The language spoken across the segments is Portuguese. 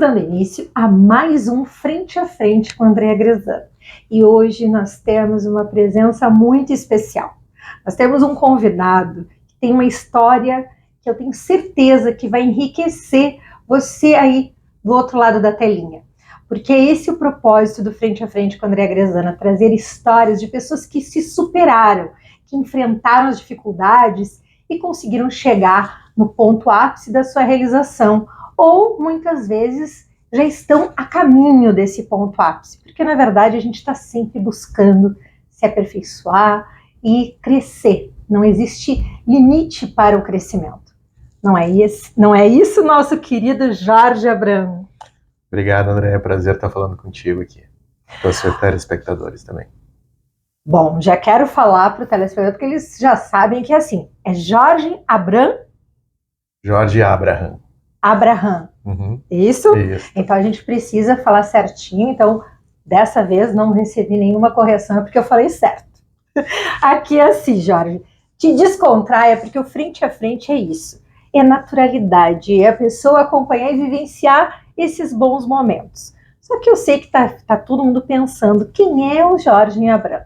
dando início a mais um Frente a Frente com Andréa Grezano. E hoje nós temos uma presença muito especial. Nós temos um convidado que tem uma história que eu tenho certeza que vai enriquecer você aí do outro lado da telinha. Porque esse é o propósito do Frente a Frente com Andréa Grezano, trazer histórias de pessoas que se superaram, que enfrentaram as dificuldades e conseguiram chegar no ponto ápice da sua realização, ou muitas vezes já estão a caminho desse ponto ápice, porque na verdade a gente está sempre buscando se aperfeiçoar e crescer. Não existe limite para o crescimento. Não é isso, nosso querido Jorge Abrão? Obrigado, André. É um prazer estar falando contigo aqui. Para os telespectadores também. Bom, já quero falar para o telespectador, porque eles já sabem que é assim, é Jorge Abrão? Jorge Abraham. Abraham. Uhum. Isso? Então a gente precisa falar certinho. Então, dessa vez não recebi nenhuma correção, porque eu falei certo. Aqui é assim, Jorge, te descontraia, porque o frente a frente é isso. É naturalidade, é a pessoa acompanhar e vivenciar esses bons momentos. Só que eu sei que tá todo mundo pensando, quem é o Jorge Abrão?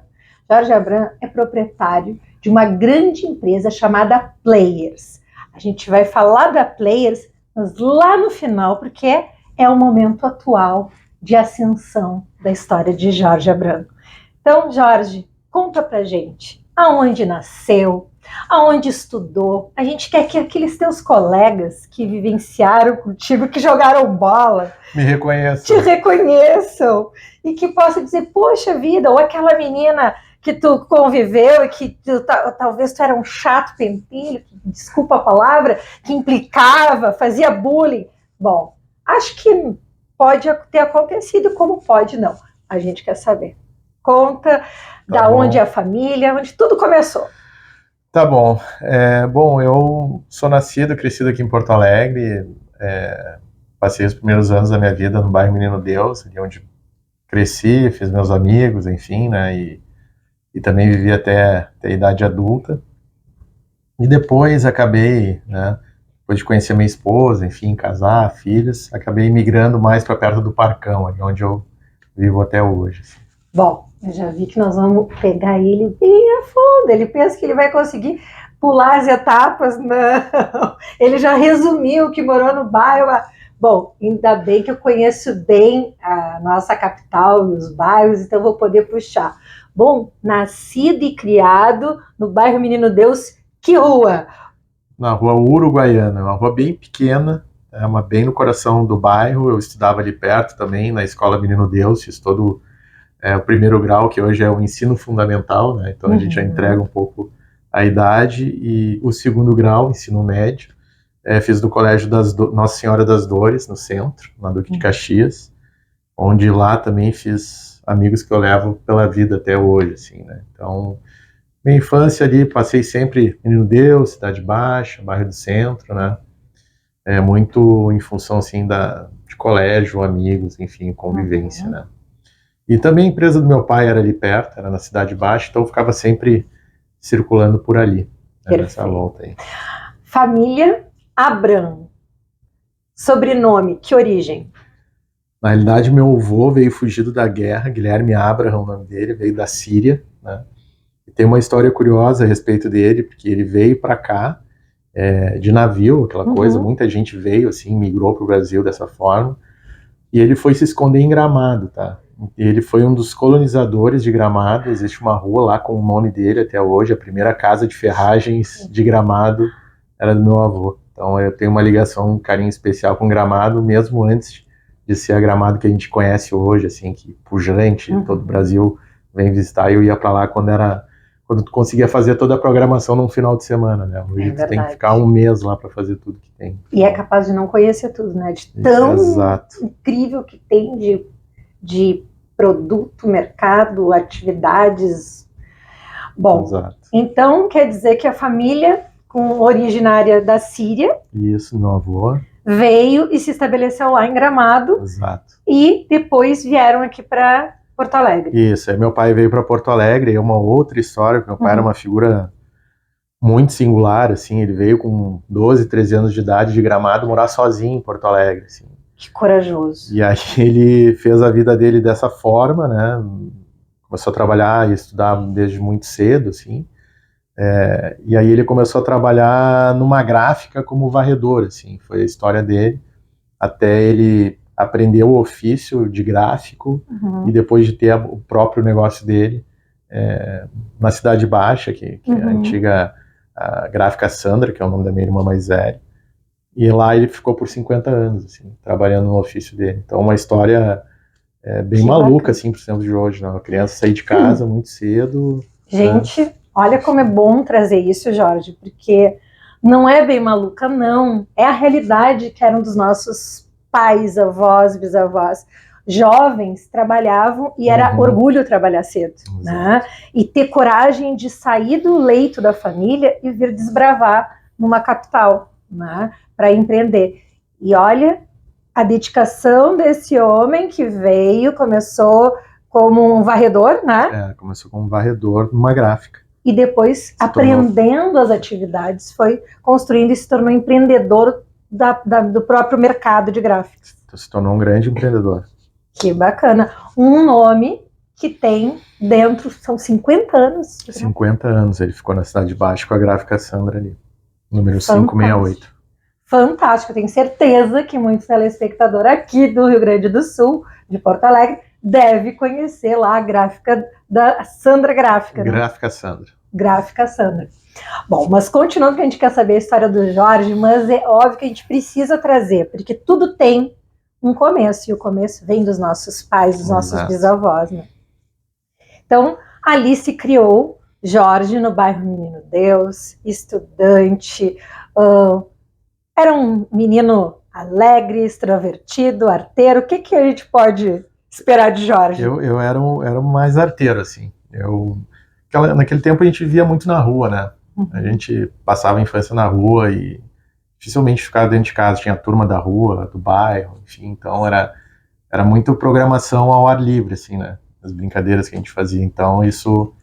Jorge Abrão é proprietário de uma grande empresa chamada Players. A gente vai falar da Players, mas lá no final, porque é o momento atual de ascensão da história de Jorge Abrão. Então, Jorge, conta pra gente aonde nasceu, aonde estudou. A gente quer que aqueles teus colegas que vivenciaram contigo, que jogaram bola, me reconheçam. Te reconheçam e que possa dizer, poxa vida, ou aquela menina que tu conviveu e que talvez tu era um chato pentelho, desculpa a palavra, que implicava, fazia bullying. Bom, acho que pode ter acontecido, como pode não. A gente quer saber. Conta da onde é a família, onde tudo começou. Tá bom. Bom, eu sou nascido, crescido aqui em Porto Alegre. Passei os primeiros anos da minha vida no bairro Menino Deus, ali onde cresci, fiz meus amigos, enfim, né? E também vivi até a idade adulta. E depois acabei, né? Depois de conhecer minha esposa, enfim, casar, filhos, acabei migrando mais para perto do Parcão, ali onde eu vivo até hoje. Assim. Bom, eu já vi que nós vamos pegar ele bem a fundo. Ele pensa que ele vai conseguir pular as etapas. Não, ele já resumiu que morou no bairro. Bom, ainda bem que eu conheço bem a nossa capital e os bairros, então vou poder puxar. Bom, nascido e criado no bairro Menino Deus, que rua? Na rua Uruguaiana, uma rua bem pequena, bem no coração do bairro. Eu estudava ali perto também, na escola Menino Deus, fiz todo o primeiro grau, que hoje é o ensino fundamental, né? Então a gente já entrega um pouco a idade, e o segundo grau, ensino médio, fiz do Colégio Nossa Senhora das Dores, no centro, na Duque de Caxias, onde lá também fiz amigos que eu levo pela vida até hoje, assim, né? Então, minha infância ali, passei sempre Menino Deus, Cidade Baixa, bairro do centro, né? Muito em função, assim, de colégio, amigos, enfim, convivência, né? E também a empresa do meu pai era ali perto, era na Cidade Baixa, então eu ficava sempre circulando por ali, né, nessa volta aí. Família Abrão. Sobrenome, que origem? Na realidade, meu avô veio fugido da guerra, Guilherme Abraham, o nome dele, veio da Síria, né? E tem uma história curiosa a respeito dele, porque ele veio para cá de navio, aquela coisa, muita gente veio, assim, migrou para o Brasil dessa forma, e ele foi se esconder em Gramado, tá? Ele foi um dos colonizadores de Gramado. Existe uma rua lá com o nome dele até hoje. A primeira casa de ferragens de Gramado era do meu avô. Então eu tenho uma ligação, um carinho especial com Gramado, mesmo antes de ser a Gramado que a gente conhece hoje, assim, que pujante, todo o Brasil vem visitar. Eu ia para lá quando tu conseguia fazer toda a programação num final de semana, né? Hoje tu tem que ficar um mês lá para fazer tudo que tem. E é capaz de não conhecer tudo, né? De tão incrível que tem de produto, mercado, atividades. Bom, então quer dizer que a família originária da Síria, isso, meu avô, veio e se estabeleceu lá em Gramado. Exato. E depois vieram aqui para Porto Alegre. Isso, aí meu pai veio para Porto Alegre, é uma outra história, porque meu pai era uma figura muito singular, assim, ele veio com 12, 13 anos de idade de Gramado morar sozinho em Porto Alegre, assim. Que corajoso. E aí ele fez a vida dele dessa forma, né? Começou a trabalhar e estudar desde muito cedo, assim. E aí ele começou a trabalhar numa gráfica como varredor, assim. Foi a história dele, até ele aprender o ofício de gráfico e depois de ter o próprio negócio dele na Cidade Baixa, que é a antiga a Gráfica Sandra, que é o nome da minha irmã mais velha. E lá ele ficou por 50 anos, assim, trabalhando no ofício dele. Então, uma história bem Que maluca, bacana. assim, para os tempos de hoje, né? Uma criança sair de casa muito cedo. Gente, olha como é bom trazer isso, Jorge, porque não é bem maluca, não. É a realidade que eram dos nossos pais, avós, bisavós. Jovens trabalhavam e era orgulho trabalhar cedo, né? E ter coragem de sair do leito da família e vir desbravar numa capital, né? Para empreender. E olha a dedicação desse homem que veio, começou como um varredor, né? Começou como varredor numa gráfica. E depois, aprendendo as atividades, foi construindo e se tornou empreendedor do próprio mercado de gráficos. Então, se tornou um grande empreendedor. Que bacana. Um nome que tem dentro, são 50 anos. 50 anos ele ficou na Cidade Baixa com a Gráfica Sandra ali, número 568. Fantástico, eu tenho certeza que muitos telespectadores aqui do Rio Grande do Sul, de Porto Alegre, deve conhecer lá a gráfica da Sandra Gráfica. Gráfica Sandra. Gráfica Sandra. Bom, mas continuando que a gente quer saber a história do Jorge, mas é óbvio que a gente precisa trazer, porque tudo tem um começo, e o começo vem dos nossos pais, dos nossos bisavós, né? Então, ali se criou Jorge no bairro Menino Deus, estudante, era um menino alegre, extrovertido, arteiro. O que a gente pode esperar de Jorge? Eu era um mais arteiro, assim. Naquele tempo a gente vivia muito na rua, né? A gente passava a infância na rua e dificilmente ficava dentro de casa. Tinha a turma da rua, do bairro, enfim. Então era muito programação ao ar livre, assim, né? As brincadeiras que a gente fazia. Então isso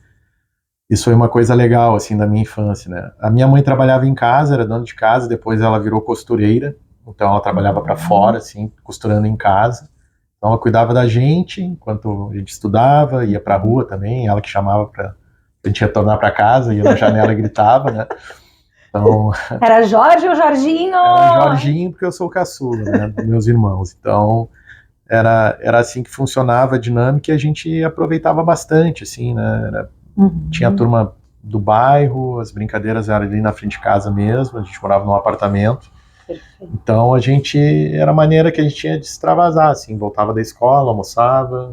foi uma coisa legal, assim, da minha infância, né? A minha mãe trabalhava em casa, era dona de casa, depois ela virou costureira, então ela trabalhava para fora, assim, costurando em casa. Então ela cuidava da gente enquanto a gente estudava, ia pra rua também, ela que chamava pra gente retornar para casa, ia na janela e gritava, né? Então, era Jorge ou Jorginho? Era Jorginho, porque eu sou o caçula, né, dos meus irmãos. Então, era assim que funcionava a dinâmica e a gente aproveitava bastante, assim, né? Tinha a turma do bairro, as brincadeiras eram ali na frente de casa mesmo, a gente morava num apartamento. Perfeito. Então era a maneira que a gente tinha de se extravasar, assim, voltava da escola, almoçava,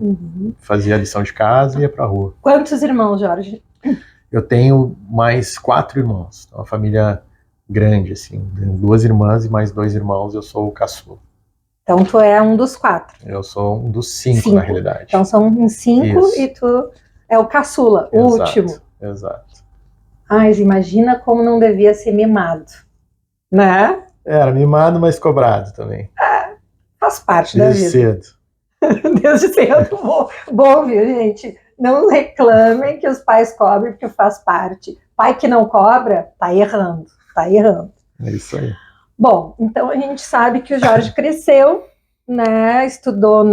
fazia a lição de casa e ia pra rua. Quantos irmãos, Jorge? Eu tenho mais 4 irmãos, uma família grande, assim, tenho 2 irmãs e mais 2 irmãos, eu sou o caçula. Então tu é um dos 4. Eu sou um dos 5, na realidade. Então são 5 e tu é o caçula, o último. Exato. Mas imagina como não devia ser mimado, né? Era mimado, mas cobrado também. Faz parte da vida. Desde cedo. Desde cedo. Bom, viu, gente? Não reclamem que os pais cobrem, porque faz parte. Pai que não cobra, tá errando. É isso aí. Bom, então a gente sabe que o Jorge cresceu, né? Estudou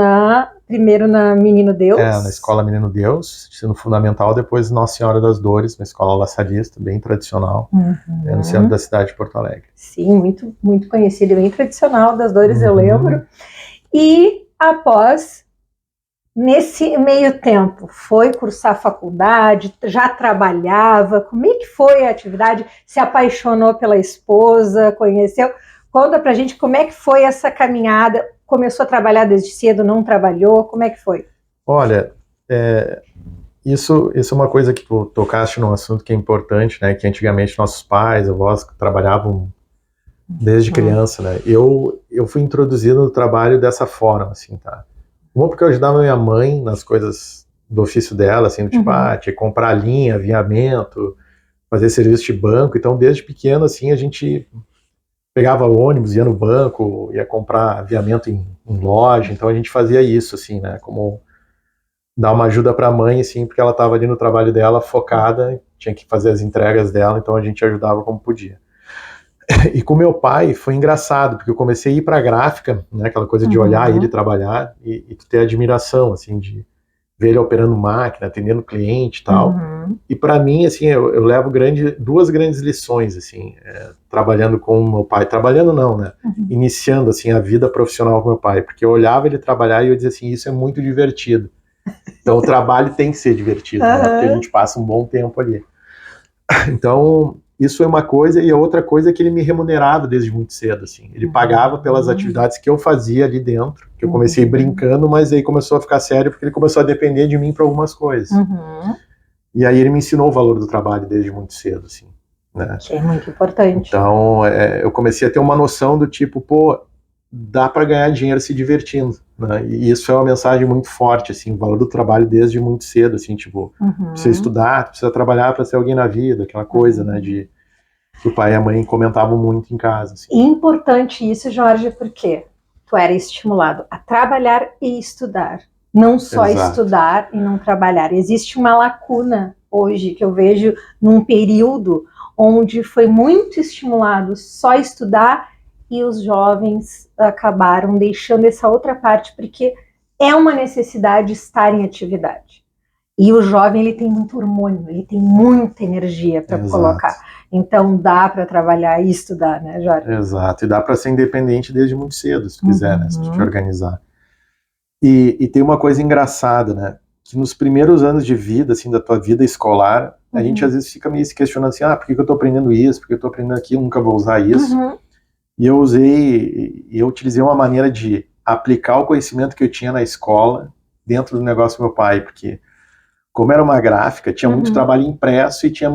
primeiro na Menino Deus. Na Escola Menino Deus, ensino fundamental, depois Nossa Senhora das Dores, uma escola laçadista, bem tradicional, no centro da cidade de Porto Alegre. Sim, muito, muito conhecido, bem tradicional das Dores, eu lembro. E após, nesse meio tempo, foi cursar faculdade, já trabalhava, como é que foi a atividade? Se apaixonou pela esposa, conheceu? Conta pra gente como é que foi essa caminhada. Começou a trabalhar desde cedo, não trabalhou? Como é que foi? Olha, isso é uma coisa que tu tocaste num assunto que é importante, né? Que antigamente nossos pais, avós trabalhavam desde criança, né? Eu fui introduzido no trabalho dessa forma, assim, tá? Uma porque eu ajudava minha mãe nas coisas do ofício dela, assim, tipo, tinha que comprar linha, aviamento, fazer serviço de banco. Então, desde pequeno, assim, a gente pegava ônibus, ia no banco, ia comprar aviamento em loja, então a gente fazia isso, assim, né, como dar uma ajuda para a mãe, assim, porque ela estava ali no trabalho dela, focada, tinha que fazer as entregas dela, então a gente ajudava como podia. E com meu pai foi engraçado, porque eu comecei a ir para a gráfica, né, aquela coisa de olhar ele trabalhar e tu ter admiração, assim, de ver ele operando máquina, atendendo cliente e tal. E para mim, assim, eu levo duas grandes lições, assim, trabalhando com o meu pai. Trabalhando não, né? Iniciando, assim, a vida profissional com meu pai. Porque eu olhava ele trabalhar e eu dizia assim, isso é muito divertido. Então o trabalho tem que ser divertido, né? Porque a gente passa um bom tempo ali. Então, isso é uma coisa, e a outra coisa é que ele me remunerava desde muito cedo, assim. Ele pagava pelas atividades que eu fazia ali dentro, que eu comecei brincando, mas aí começou a ficar sério, porque ele começou a depender de mim para algumas coisas. E aí ele me ensinou o valor do trabalho desde muito cedo, assim, né? Que é muito importante. Então, eu comecei a ter uma noção do tipo, pô, dá para ganhar dinheiro se divertindo, né? E isso é uma mensagem muito forte, assim, o valor do trabalho desde muito cedo, assim, tipo, precisa estudar, precisa trabalhar para ser alguém na vida, aquela coisa, né, de que o pai e a mãe comentavam muito em casa. Assim. Importante isso, Jorge, porque tu era estimulado a trabalhar e estudar, não só estudar e não trabalhar. Existe uma lacuna hoje que eu vejo num período onde foi muito estimulado só estudar e os jovens acabaram deixando essa outra parte, porque é uma necessidade estar em atividade. E o jovem, ele tem muito hormônio, ele tem muita energia para colocar. Então dá para trabalhar e estudar, né, Jorge? Exato, e dá para ser independente desde muito cedo, se tu quiser, né, se tu te organizar. E tem uma coisa engraçada, né, que nos primeiros anos de vida, assim, da tua vida escolar, a gente às vezes fica meio se questionando assim, por que eu tô aprendendo isso, por que eu tô aprendendo aquilo, nunca vou usar isso. E eu utilizei uma maneira de aplicar o conhecimento que eu tinha na escola dentro do negócio do meu pai, porque como era uma gráfica, tinha muito trabalho impresso e tinha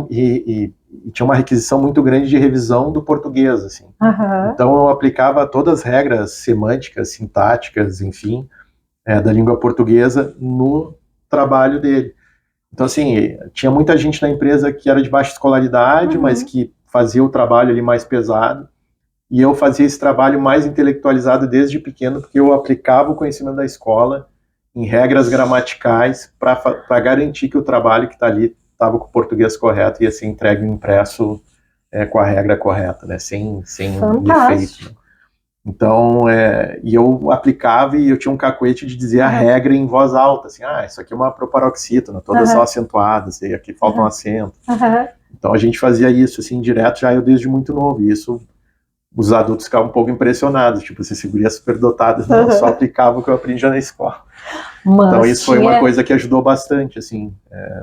uma requisição muito grande de revisão do português, assim. Então eu aplicava todas as regras semânticas, sintáticas, enfim, da língua portuguesa no trabalho dele. Então, assim, tinha muita gente na empresa que era de baixa escolaridade, mas que fazia o trabalho ali mais pesado, e eu fazia esse trabalho mais intelectualizado desde pequeno, porque eu aplicava o conhecimento da escola em regras gramaticais para garantir que o trabalho que está ali estava com o português correto e ia ser entregue impresso com a regra correta, né? Sem defeito. Né? Então, e eu aplicava e eu tinha um cacuete de dizer a regra em voz alta, assim, isso aqui é uma proparoxítona, todas são acentuadas, e aqui falta um acento. Então a gente fazia isso, assim, direto, já eu desde muito novo, e isso os adultos ficavam um pouco impressionados, tipo, essa seguria superdotada, não só aplicava o que eu aprendi já na escola. Então isso foi uma coisa que ajudou bastante, assim,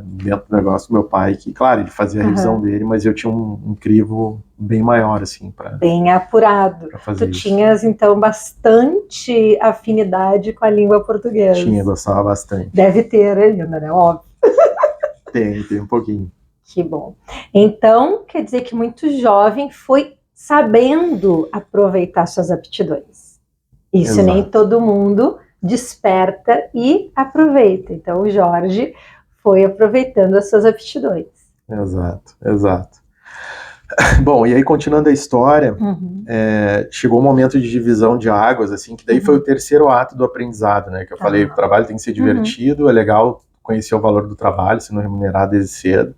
dentro do negócio do meu pai, que, claro, ele fazia a revisão dele, mas eu tinha um crivo bem maior, assim, bem apurado. Tu tinhas, então, bastante afinidade com a língua portuguesa. Tinha, gostava bastante. Deve ter ainda, né? Óbvio. Tem um pouquinho. Que bom. Então, quer dizer que muito jovem foi sabendo aproveitar suas aptidões. Isso nem todo mundo desperta e aproveita. Então o Jorge foi aproveitando as suas aptidões. Exato. Bom, e aí continuando a história, chegou um momento de divisão de águas, assim, que daí foi o terceiro ato do aprendizado, né? Que eu falei, o trabalho tem que ser divertido, é legal conhecer o valor do trabalho, sendo remunerado desde cedo.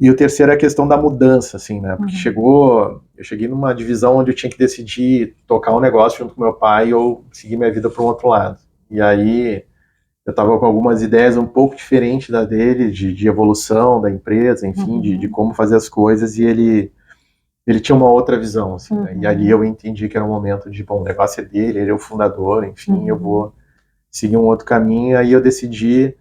E o terceiro é a questão da mudança, assim, né? Porque eu cheguei numa divisão onde eu tinha que decidir tocar um negócio junto com meu pai ou seguir minha vida para um outro lado. E aí eu estava com algumas ideias um pouco diferentes da dele, de evolução da empresa, enfim, de como fazer as coisas, e ele tinha uma outra visão, assim, né? E ali eu entendi que era um momento de, bom, o negócio é dele, ele é o fundador, enfim, eu vou seguir um outro caminho. Aí eu decidi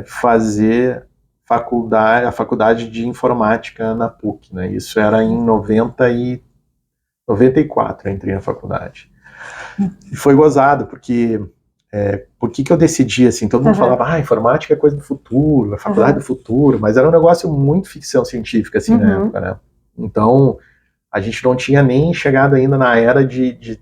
fazer a faculdade de informática na PUC, né? Isso era em 94, eu entrei na faculdade. E foi gozado, porque por que eu decidi, assim, todo mundo falava, informática é coisa do futuro, a faculdade do futuro, mas era um negócio muito ficção científica, assim, na época, né? Então, a gente não tinha nem chegado ainda na era de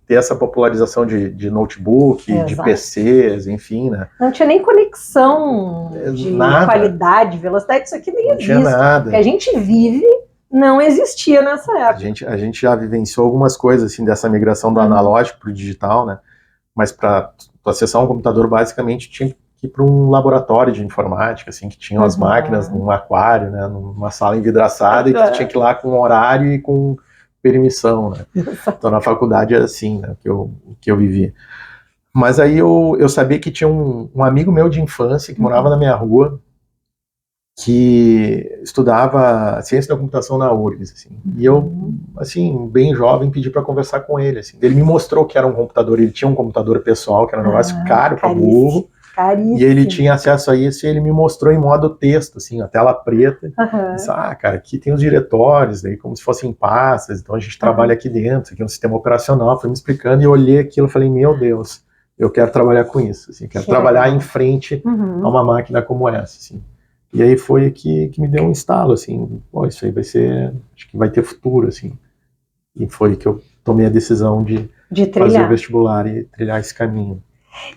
ter essa popularização de notebook, de PCs, enfim, né? Não tinha nem conexão de qualidade, velocidade, isso aqui nem existe. Não tinha nada. O que a gente vive não existia nessa época. A gente já vivenciou algumas coisas, assim, dessa migração do analógico para o digital, né? Mas para acessar um computador, basicamente, tinha que que ir para um laboratório de informática, assim, que tinham as máquinas num aquário, né, numa sala envidraçada, e que tu tinha que ir lá com horário e com permissão, né. Então na faculdade era assim, né, que eu vivia. Mas aí eu sabia que tinha um amigo meu de infância que morava na minha rua, que estudava ciência da computação na URGS, assim. E eu, assim, bem jovem, pedi para conversar com ele, assim. Ele me mostrou que era um computador, ele tinha um computador pessoal, que era um negócio caro pra burro, e ele tinha acesso a isso, e ele me mostrou em modo texto, assim, a tela preta. Disse, cara, aqui tem os diretórios, daí como se fossem pastas, então a gente trabalha aqui dentro, aqui é um sistema operacional, foi me explicando, e eu olhei aquilo e falei, meu Deus, eu quero trabalhar com isso, assim, quero trabalhar em frente a uma máquina como essa, assim. E aí foi que me deu um estalo, assim, pô, isso aí vai ser, acho que vai ter futuro, assim. E foi que eu tomei a decisão de fazer o vestibular e trilhar esse caminho.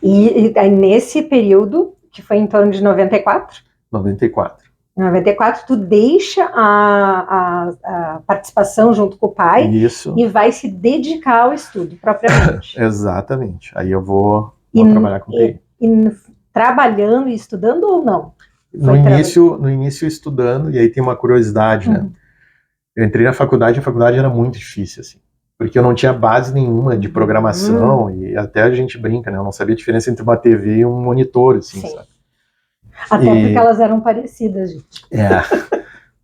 E aí nesse período, que foi em torno de 94? 94. Em 94, tu deixa a participação junto com o pai. Isso. E vai se dedicar ao estudo, propriamente. Exatamente. Aí eu vou trabalhar com TI. E trabalhando e estudando ou não? No início estudando, e aí tem uma curiosidade, né? Eu entrei na faculdade, a faculdade era muito difícil, assim, porque eu não tinha base nenhuma de programação, e até a gente brinca, né? Eu não sabia a diferença entre uma TV e um monitor, assim, sabe? Até porque elas eram parecidas, gente.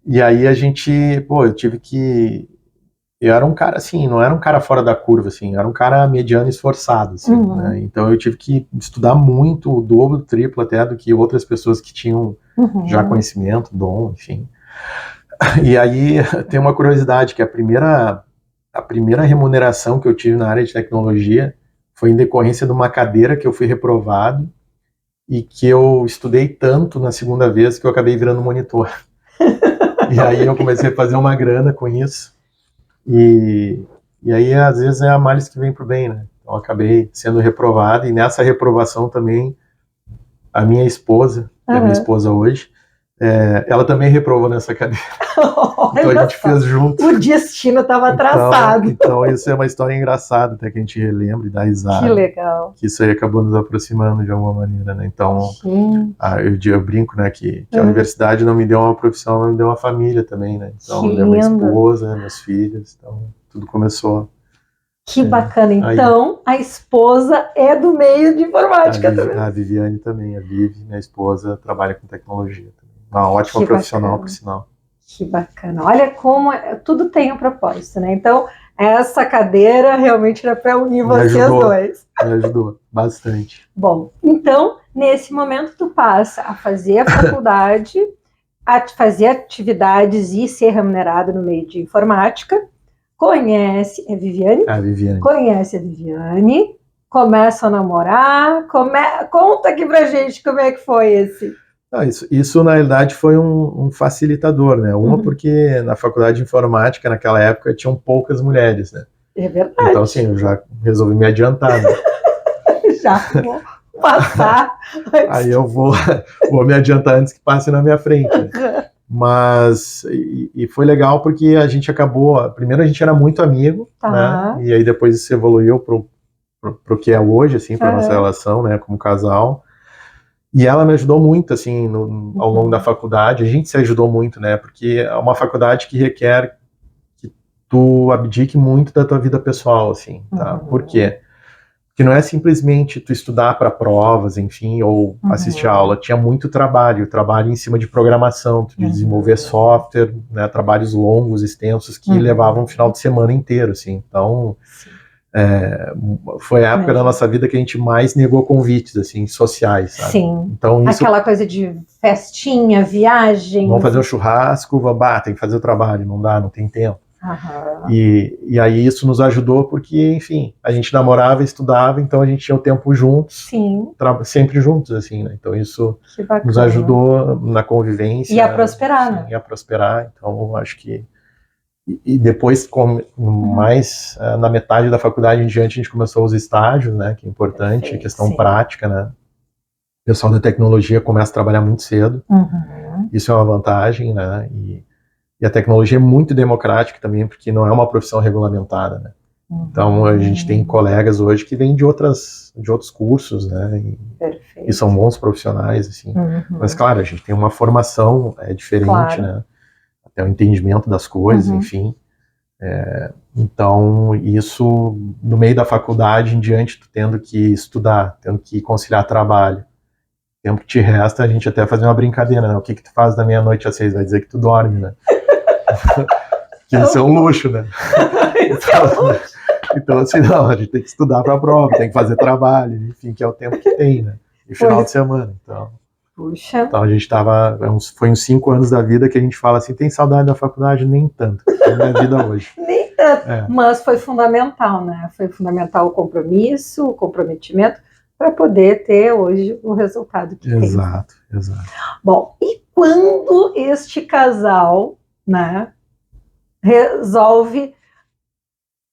E aí eu tive que... Eu era um cara, assim, não era um cara fora da curva, assim, eu era um cara mediano e esforçado, assim, né? Então eu tive que estudar muito, o dobro, o triplo até do que outras pessoas que tinham já conhecimento, dom, enfim. E aí tem uma curiosidade, que a primeira remuneração que eu tive na área de tecnologia foi em decorrência de uma cadeira que eu fui reprovado e que eu estudei tanto na segunda vez que eu acabei virando monitor. E aí eu comecei a fazer uma grana com isso. E aí, às vezes, é a males que vem pro bem, né? Então, eu acabei sendo reprovado, e nessa reprovação também, a minha esposa, que é a minha esposa hoje, ela também reprovou nessa cadeira. Então a gente fez junto. O destino estava traçado. Então isso é uma história engraçada, até que a gente relembra e dá risada. Que legal. Que isso aí acabou nos aproximando de alguma maneira, né? Então, eu brinco, né, que a universidade não me deu uma profissão, mas me deu uma família também, né? Então, me deu uma esposa, meus filhos, então tudo começou. Que bacana. Então, a esposa é do meio de informática também. A Viviane também, a Vivi, minha esposa, trabalha com tecnologia também. Uma ótima profissional, por sinal. Que bacana. Olha como tudo tem um propósito, né? Então, essa cadeira realmente era para unir vocês dois. Me ajudou bastante. Bom, então, nesse momento tu passa a fazer a faculdade, a fazer atividades e ser remunerado no meio de informática, conhece a Viviane, conhece a Viviane, começa a namorar, conta aqui pra gente como é que foi esse... Isso na realidade foi um facilitador, né? Uma porque na faculdade de informática naquela época tinham poucas mulheres, né? É verdade. Então assim, eu já resolvi me adiantar, né? Já vou passar. Aí eu vou me adiantar antes que passe na minha frente. Né? Mas e foi legal porque a gente acabou, primeiro a gente era muito amigo, né? E aí depois isso evoluiu pro que é hoje, assim, pra nossa relação, né? Como casal. E ela me ajudou muito, assim, ao longo da faculdade. A gente se ajudou muito, né? Porque é uma faculdade que requer que tu abdique muito da tua vida pessoal, assim, tá? Por quê? Porque não é simplesmente tu estudar para provas, enfim, ou assistir a aula. Tinha muito trabalho em cima de programação, de desenvolver software, né? Trabalhos longos, extensos, que levavam um final de semana inteiro, assim. Então... foi a época da nossa vida que a gente mais negou convites, assim, sociais, sabe? Sim. Então, isso... Aquela coisa de festinha, viagem... Vamos fazer um churrasco, tem que fazer o trabalho, não dá, não tem tempo. E aí isso nos ajudou porque, enfim, a gente namorava, estudava, então a gente tinha o tempo juntos, sempre juntos, assim, né? Então isso nos ajudou na convivência. E a prosperar, né? E a prosperar, então eu acho que... E depois, mais na metade da faculdade em diante, a gente começou os estágios, né, que é importante, questão prática, né. O pessoal da tecnologia começa a trabalhar muito cedo, isso é uma vantagem, né, e a tecnologia é muito democrática também, porque não é uma profissão regulamentada, né. Então a gente tem colegas hoje que vêm de outros cursos, né? E são bons profissionais, assim. Mas claro, a gente tem uma formação diferente, né? Até o entendimento das coisas, enfim. Então isso, no meio da faculdade em diante, tu tendo que estudar, tendo que conciliar trabalho. O tempo que te resta, a gente até fazer uma brincadeira, né? O que tu faz da meia-noite às 6? Vai dizer que tu dorme, né? Que isso é um luxo, né? Então, assim, não, a gente tem que estudar para a prova, tem que fazer trabalho, enfim, que é o tempo que tem, né? E final de semana, então. Puxa. Então a gente foi uns 5 anos da vida que a gente fala assim, tem saudade da faculdade? Nem tanto, é minha vida hoje. Nem tanto, mas foi fundamental, né? Foi fundamental o compromisso, o comprometimento, para poder ter hoje o resultado que tem. Exato. Bom, e quando este casal, né, resolve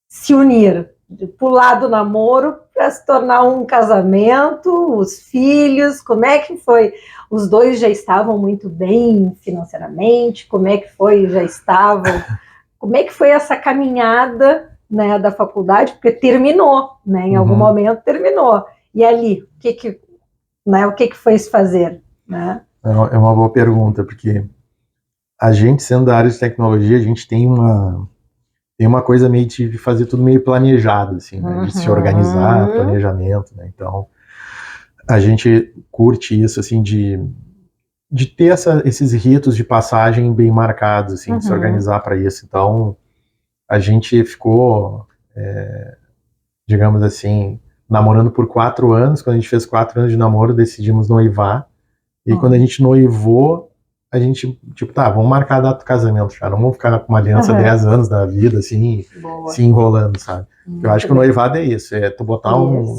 se unir, pular do namoro para se tornar um casamento, os filhos, como é que foi? Os dois já estavam muito bem financeiramente, como é que foi? Já estavam? Como é que foi essa caminhada, né, da faculdade? Porque terminou, né? Em algum momento terminou. E ali, o que foi se fazer, né? É uma boa pergunta, porque a gente, sendo da área de tecnologia, a gente tem uma coisa meio de fazer tudo meio planejado, assim, né? De se organizar, planejamento, né? Então, a gente curte isso, assim, de ter esses ritos de passagem bem marcados, assim, de se organizar para isso. Então, a gente ficou, digamos assim, namorando por 4 anos. Quando a gente fez 4 anos de namoro, decidimos noivar. E quando a gente noivou, a gente, tipo, tá, vamos marcar a data do casamento já, não vamos ficar com uma aliança 10 anos da vida, assim, se enrolando, sabe? Eu acho que o noivado é isso, é tu botar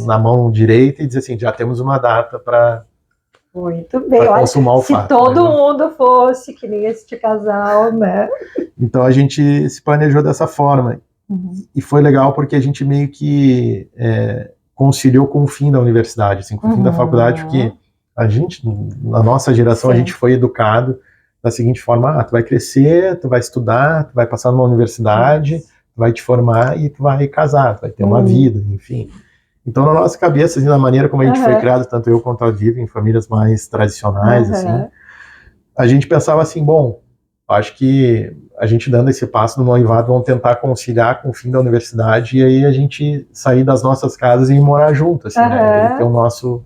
na mão direita e dizer assim, já temos uma data para consumar o fato. Se todo mundo fosse que nem este casal, né? Então a gente se planejou dessa forma. E foi legal porque a gente meio que conciliou com o fim da universidade, assim, com o fim da faculdade, porque a gente, na nossa geração, a gente foi educado da seguinte forma: tu vai crescer, tu vai estudar, tu vai passar numa universidade, tu vai te formar e tu vai casar, tu vai ter uma vida, enfim. Então, na nossa cabeça, assim, na maneira como a gente foi criado, tanto eu quanto a Vivi, em famílias mais tradicionais, assim, a gente pensava assim, bom, acho que a gente dando esse passo no noivado, vamos tentar conciliar com o fim da universidade e aí a gente sair das nossas casas e ir morar junto, assim, né? E ter o nosso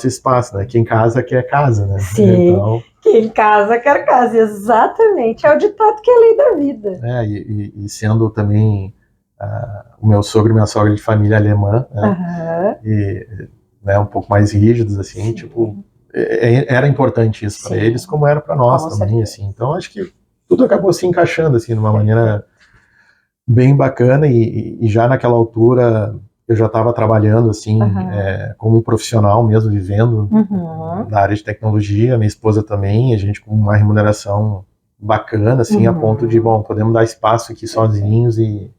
espaço, né? Quem casa quer casa, né? Sim, então, quem casa quer casa, exatamente, é o ditado que é a lei da vida. E sendo também o meu sogro e minha sogra de família alemã, né? E né, um pouco mais rígidos, assim, tipo, era importante isso para eles, como era para nós também, assim. Então acho que tudo acabou se encaixando, assim, de uma maneira bem bacana e já naquela altura eu já estava trabalhando, assim, como um profissional mesmo, vivendo na área de tecnologia, minha esposa também, a gente com uma remuneração bacana, assim, a ponto de, bom, podemos dar espaço aqui sozinhos e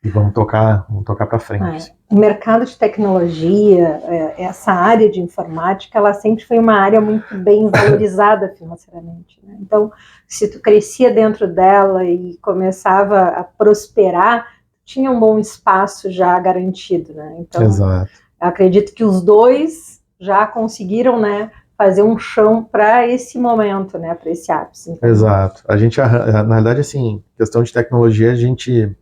vamos tocar para frente. O mercado de tecnologia, essa área de informática, ela sempre foi uma área muito bem valorizada financeiramente, né? Então, se tu crescia dentro dela e começava a prosperar, tinha um bom espaço já garantido, né? Então, exato. Acredito que os dois já conseguiram, né, fazer um chão para esse momento, né, para esse ápice. Então, exato. A gente, na verdade, assim, questão de tecnologia, a gente,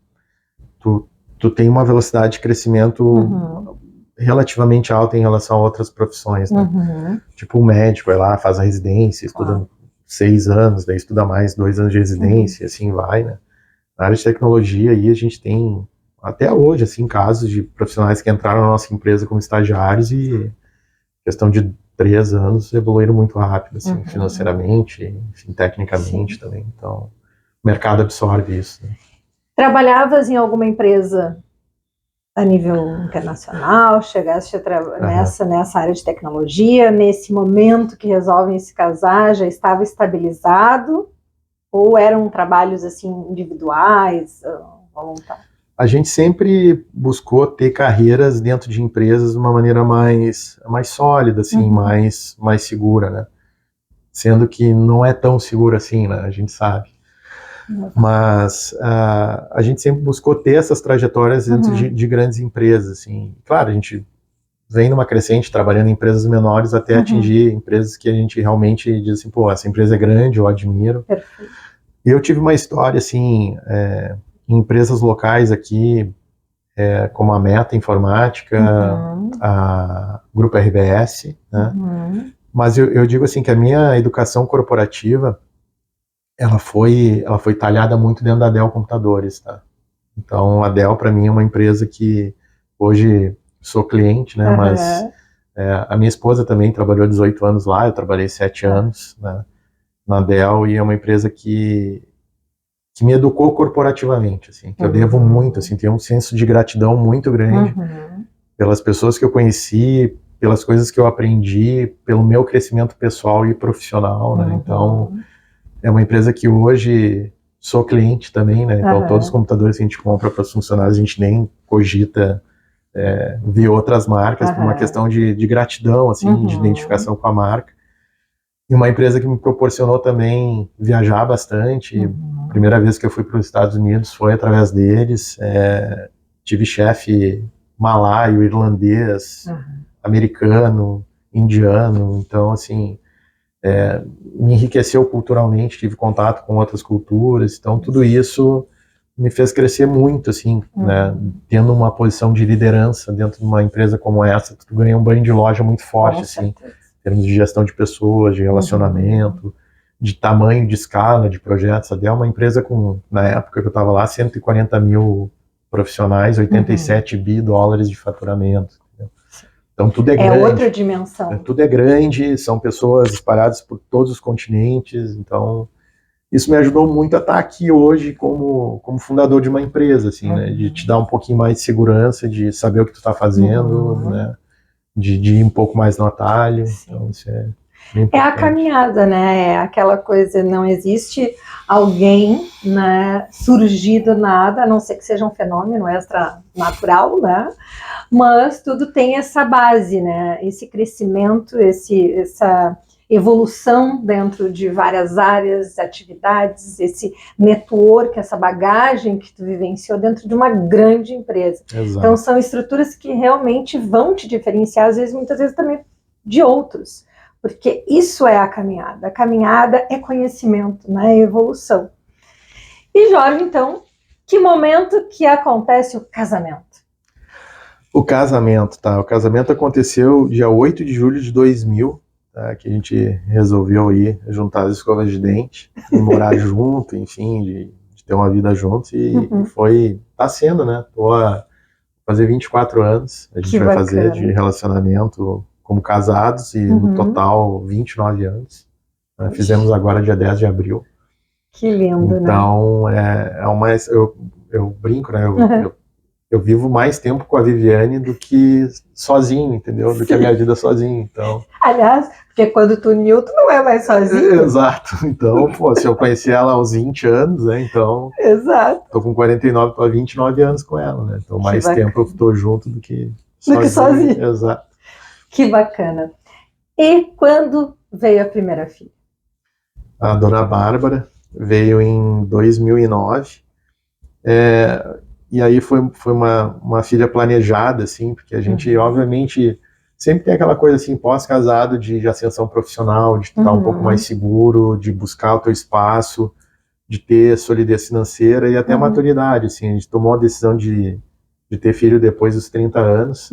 tu tem uma velocidade de crescimento relativamente alta em relação a outras profissões, né? Tipo, o médico vai lá, faz a residência, estuda 6 anos, daí estuda mais 2 anos de residência, assim vai, né? Na área de tecnologia aí a gente tem, até hoje, assim, casos de profissionais que entraram na nossa empresa como estagiários e questão de 3 anos evoluíram muito rápido, assim, financeiramente, enfim, tecnicamente também. Então, o mercado absorve isso, né? Trabalhavas em alguma empresa a nível internacional? Chegaste nessa área de tecnologia? Nesse momento que resolvem se casar, já estava estabilizado? Ou eram trabalhos assim individuais, voluntários? A gente sempre buscou ter carreiras dentro de empresas de uma maneira mais sólida, assim, mais segura, né? Sendo que não é tão seguro assim, né? A gente sabe. Mas a gente sempre buscou ter essas trajetórias dentro de grandes empresas, assim. Claro, a gente vem numa crescente, trabalhando em empresas menores até atingir empresas que a gente realmente diz assim, pô, essa empresa é grande, eu admiro. Perfeito. E eu tive uma história, assim, em empresas locais aqui, como a Meta Informática, a Grupo RBS, né? Mas eu digo assim, que a minha educação corporativa, ela foi talhada muito dentro da Dell Computadores, tá? Então, a Dell, para mim, é uma empresa que hoje sou cliente, né? Mas a minha esposa também trabalhou 18 anos lá, eu trabalhei 7 anos, né, na Dell, e é uma empresa que me educou corporativamente, assim, que eu devo muito, assim, tenho um senso de gratidão muito grande pelas pessoas que eu conheci, pelas coisas que eu aprendi, pelo meu crescimento pessoal e profissional, né? Então, é uma empresa que hoje sou cliente também, né? Então, todos os computadores que a gente compra para os funcionários, a gente nem cogita ver outras marcas por uma questão de gratidão, assim, de identificação com a marca. E uma empresa que me proporcionou também viajar bastante. A primeira vez que eu fui para os Estados Unidos foi através deles. Tive chefe malaio, irlandês, americano, indiano. Então, assim, me enriqueceu culturalmente, tive contato com outras culturas. Então, tudo isso me fez crescer muito, assim, né? Tendo uma posição de liderança dentro de uma empresa como essa, tu ganha um banho de loja muito forte, assim, em termos de gestão de pessoas, de relacionamento, de tamanho de escala de projetos. A Dell é uma empresa com, na época que eu estava lá, 140 mil profissionais, 87 bi dólares de faturamento. Entendeu? Então tudo é grande. É outra dimensão. Tudo é grande, são pessoas espalhadas por todos os continentes, então isso me ajudou muito a estar aqui hoje como fundador de uma empresa, assim, né, de te dar um pouquinho mais de segurança, de saber o que tu está fazendo, né, de ir um pouco mais no atalho. Sim. Então isso é bem importante. É a caminhada, né, é aquela coisa, não existe alguém, né, surgir do nada, a não ser que seja um fenômeno extra-natural, né, mas tudo tem essa base, né, esse crescimento, essa evolução dentro de várias áreas, atividades, esse network, essa bagagem que tu vivenciou dentro de uma grande empresa. Exato. Então são estruturas que realmente vão te diferenciar, às vezes, muitas vezes também de outros, porque isso é a caminhada é conhecimento, né, é evolução. E Jorge, então, que momento que acontece o casamento? O casamento, tá? O casamento aconteceu dia 8 de julho de 2000, tá? Que a gente resolveu ir juntar as escovas de dente e morar junto, enfim, de ter uma vida junto, e tá sendo, né? Tô a fazer 24 anos, a gente vai fazer de relacionamento como casados, e no total 29 anos. Fizemos agora dia 10 de abril. Que lindo, então, né? Eu brinco, né? Eu vivo mais tempo com a Viviane do que sozinho, entendeu? Do que a minha vida sozinho, então... Aliás, porque quando tu uniu, tu não é mais sozinho. Exato. Então, pô, se eu conheci ela aos 20 anos, né, então... Exato. Tô com 49, tô há 29 anos com ela, né? Então, mais tempo eu tô junto do que sozinho. Exato. Que bacana. E quando veio a primeira filha? A dona Bárbara veio em 2009. E aí foi uma filha planejada, assim, porque a gente, obviamente, sempre tem aquela coisa, assim, pós-casado, de ascensão profissional, de estar um pouco mais seguro, de buscar o teu espaço, de ter solidez financeira e até maturidade, assim. A gente tomou a decisão de ter filho depois dos 30 anos,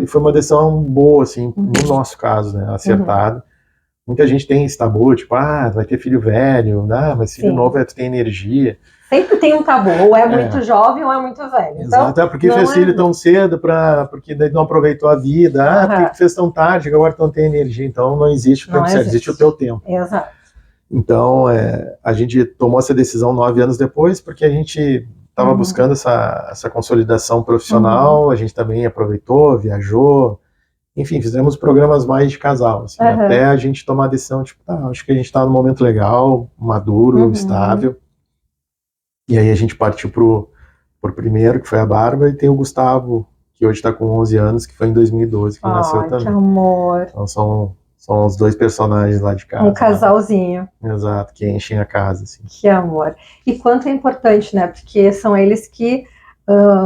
e foi uma decisão boa, assim, no nosso caso, né, acertada. Muita gente tem esse tabu, tipo, vai ter filho velho, mas filho novo tu tem energia. Sempre tem um tabu, ou é muito jovem ou é muito velho. Exato, então, porque fez filho tão cedo, porque daí não aproveitou a vida, porque fez tão tarde, que agora tu não tem energia. Então não existe o tempo certo, existe o teu tempo. Exato. Então a gente tomou essa decisão 9 anos depois, porque a gente estava buscando essa consolidação profissional, a gente também aproveitou, viajou, enfim, fizemos programas mais de casal, assim, até a gente tomar a decisão, tipo, acho que a gente está num momento legal, maduro, estável. E aí a gente partiu pro primeiro, que foi a Bárbara, e tem o Gustavo, que hoje está com 11 anos, que foi em 2012 que nasceu também. Que amor! Então São os dois personagens lá de casa. Um casalzinho. Né? Exato, que enchem a casa, assim. Que amor. E quanto é importante, né? Porque são eles que,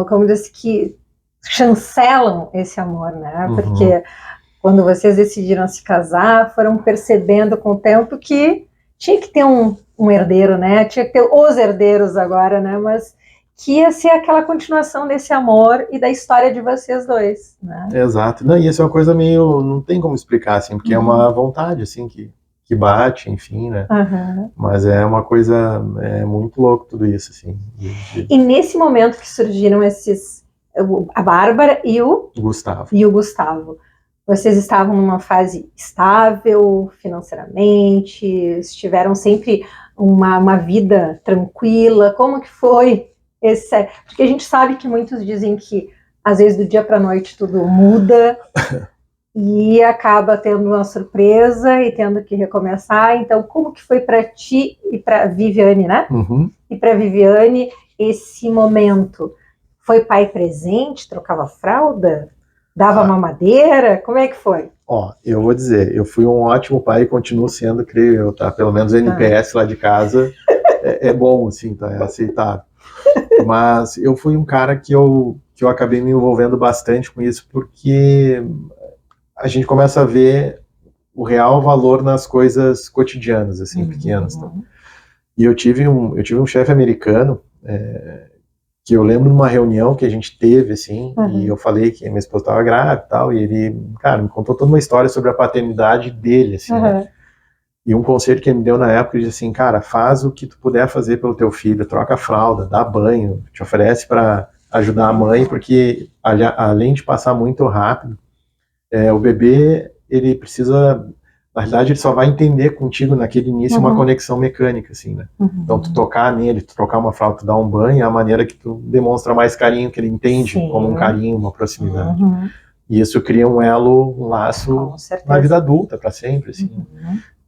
como disse, que chancelam esse amor, né? Porque quando vocês decidiram se casar, foram percebendo com o tempo que tinha que ter um herdeiro, né? Tinha que ter os herdeiros agora, né? Mas que ia ser aquela continuação desse amor e da história de vocês dois, né? Exato. Não, e isso é uma coisa meio... Não tem como explicar, assim, porque é uma vontade, assim, que bate, enfim, né? Mas é uma coisa... É muito louco tudo isso, assim. E nesse momento que surgiram esses... A Bárbara e o Gustavo. Vocês estavam numa fase estável financeiramente? Tiveram sempre uma vida tranquila? Como que foi? Porque a gente sabe que muitos dizem que às vezes do dia para a noite tudo muda e acaba tendo uma surpresa e tendo que recomeçar. Então, como que foi para ti e para Viviane, né? E para Viviane esse momento? Foi pai presente? Trocava fralda? Dava mamadeira? Como é que foi? Ó, eu vou dizer, eu fui um ótimo pai e continuo sendo, creio eu, tá? Pelo menos o NPS lá de casa é bom, assim, tá? É aceitável. Mas eu fui um cara que eu acabei me envolvendo bastante com isso, porque a gente começa a ver o real valor nas coisas cotidianas, assim, pequenas. Tá? E eu tive um chefe americano, que eu lembro numa reunião que a gente teve, assim, e eu falei que minha esposa estava grávida e tal, e ele, cara, me contou toda uma história sobre a paternidade dele, assim, né? E um conselho que ele me deu na época, ele disse assim, cara, faz o que tu puder fazer pelo teu filho, troca a fralda, dá banho, te oferece para ajudar a mãe, porque além de passar muito rápido, o bebê, ele precisa, na realidade, ele só vai entender contigo naquele início uma conexão mecânica, assim, né? Então, tu tocar nele, tu trocar uma fralda, tu dar um banho, é a maneira que tu demonstra mais carinho, que ele entende como um carinho, uma proximidade. E isso cria um elo, um laço na vida adulta, para sempre, assim.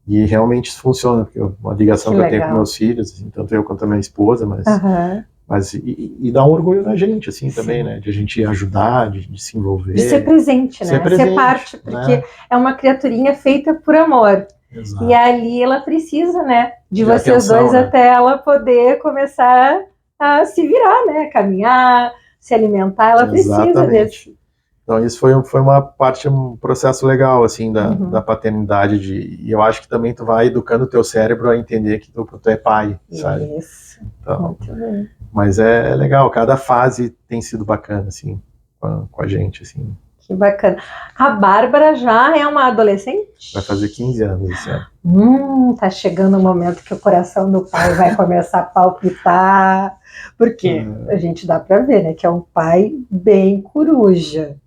E realmente isso funciona, porque uma ligação que eu tenho com meus filhos, assim, tanto eu quanto a minha esposa, mas dá um orgulho na gente, assim, também, né? De a gente ajudar, de se envolver. De ser presente, né? Ser parte, porque é uma criaturinha feita por amor. Exato. E ali ela precisa, né? De vocês atenção, dois, né? Até ela poder começar a se virar, né? Caminhar, se alimentar, ela precisa desse. Então isso foi uma parte, um processo legal, assim, da paternidade, e eu acho que também tu vai educando o teu cérebro a entender que tu é pai, sabe? Isso, então, muito bem. Mas é legal, cada fase tem sido bacana, assim, com a gente, assim. Que bacana. A Bárbara já é uma adolescente? Vai fazer 15 anos esse ano. Tá chegando o momento que o coração do pai vai começar a palpitar, porque a gente dá pra ver, né, que é um pai bem coruja.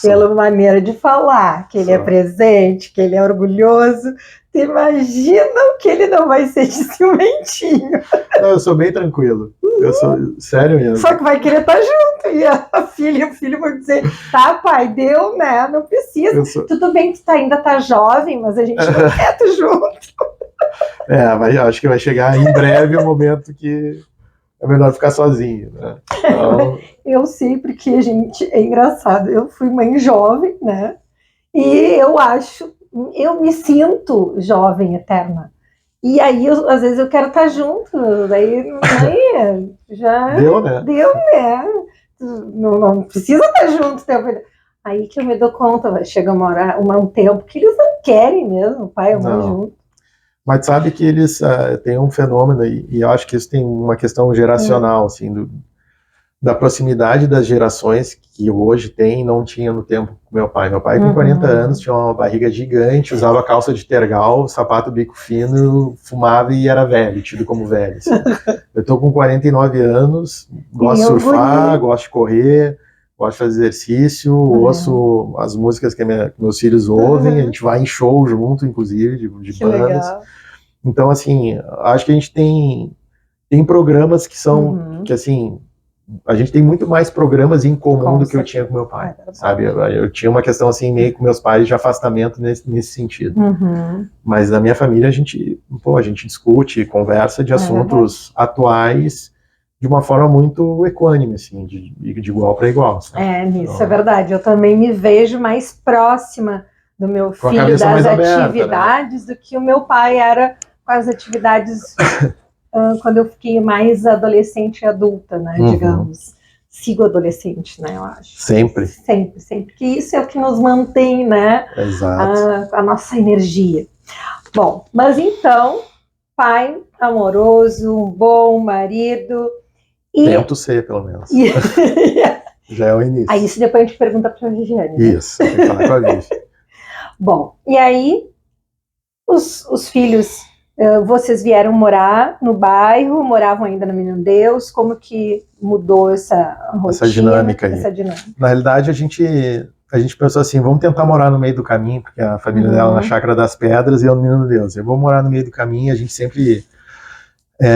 Pela maneira de falar, que ele é presente, que ele é orgulhoso. Você imagina que ele não vai ser de ciumentinho. Não, eu sou bem tranquilo. Eu sou sério mesmo. Só que vai querer estar junto. E a filha e o filho vão dizer, tá, pai, deu, né? Não precisa. Tudo bem que tu ainda tá jovem, mas a gente não quer tu junto. Acho que vai chegar em breve o momento que é melhor ficar sozinho, né? Então... Eu sei, porque a gente, é engraçado, eu fui mãe jovem, né? E eu me sinto jovem, eterna. E aí, às vezes, eu quero estar junto, daí já... Deu, né? Não precisa estar junto. Aí que eu me dou conta, chega um tempo que eles não querem mesmo, o pai e a mãe junto. Mas sabe que eles têm um fenômeno, e eu acho que isso tem uma questão geracional, assim, da proximidade das gerações que hoje tem, não tinha no tempo com meu pai. Meu pai, com 40 anos, tinha uma barriga gigante, usava calça de tergal, sapato bico fino, fumava e era velho, tido como velho. Assim. Eu tô com 49 anos, gosto de surfar, gosto de correr, gosto de fazer exercício, ouço as músicas que meus filhos ouvem, a gente vai em show junto, inclusive, de bandas. Legal. Então, assim, acho que a gente tem programas que são, que assim, a gente tem muito mais programas em comum do que eu tinha com meu pai, sabe? Eu tinha uma questão, assim, meio com meus pais de afastamento nesse sentido. Mas na minha família a gente discute, conversa de assuntos atuais de uma forma muito equânime, assim, de igual para igual. Sabe? Nisso é verdade. Eu também me vejo mais próxima do meu Com a filho, cabeça das mais aberta, né? atividades, do que o meu pai era com as atividades quando eu fiquei mais adolescente e adulta, né, digamos. Sigo adolescente, né, eu acho. Sempre. Sempre, sempre. Que isso é o que nos mantém, né, Exato. a nossa energia. Bom, mas então, pai amoroso, um bom marido. Tento ser, pelo menos. Já é o início. Aí isso depois a gente pergunta para a Viviane. Né? Isso, tem que falar com a Vivi. Bom, e aí os filhos, vocês vieram morar no bairro, moravam ainda no Menino Deus, como que mudou essa rotina? Essa dinâmica aí. Essa dinâmica. Na realidade, a gente pensou assim, vamos tentar morar no meio do caminho, porque a família dela na Chácara das Pedras e eu no Menino Deus. Eu vou morar no meio do caminho, a gente sempre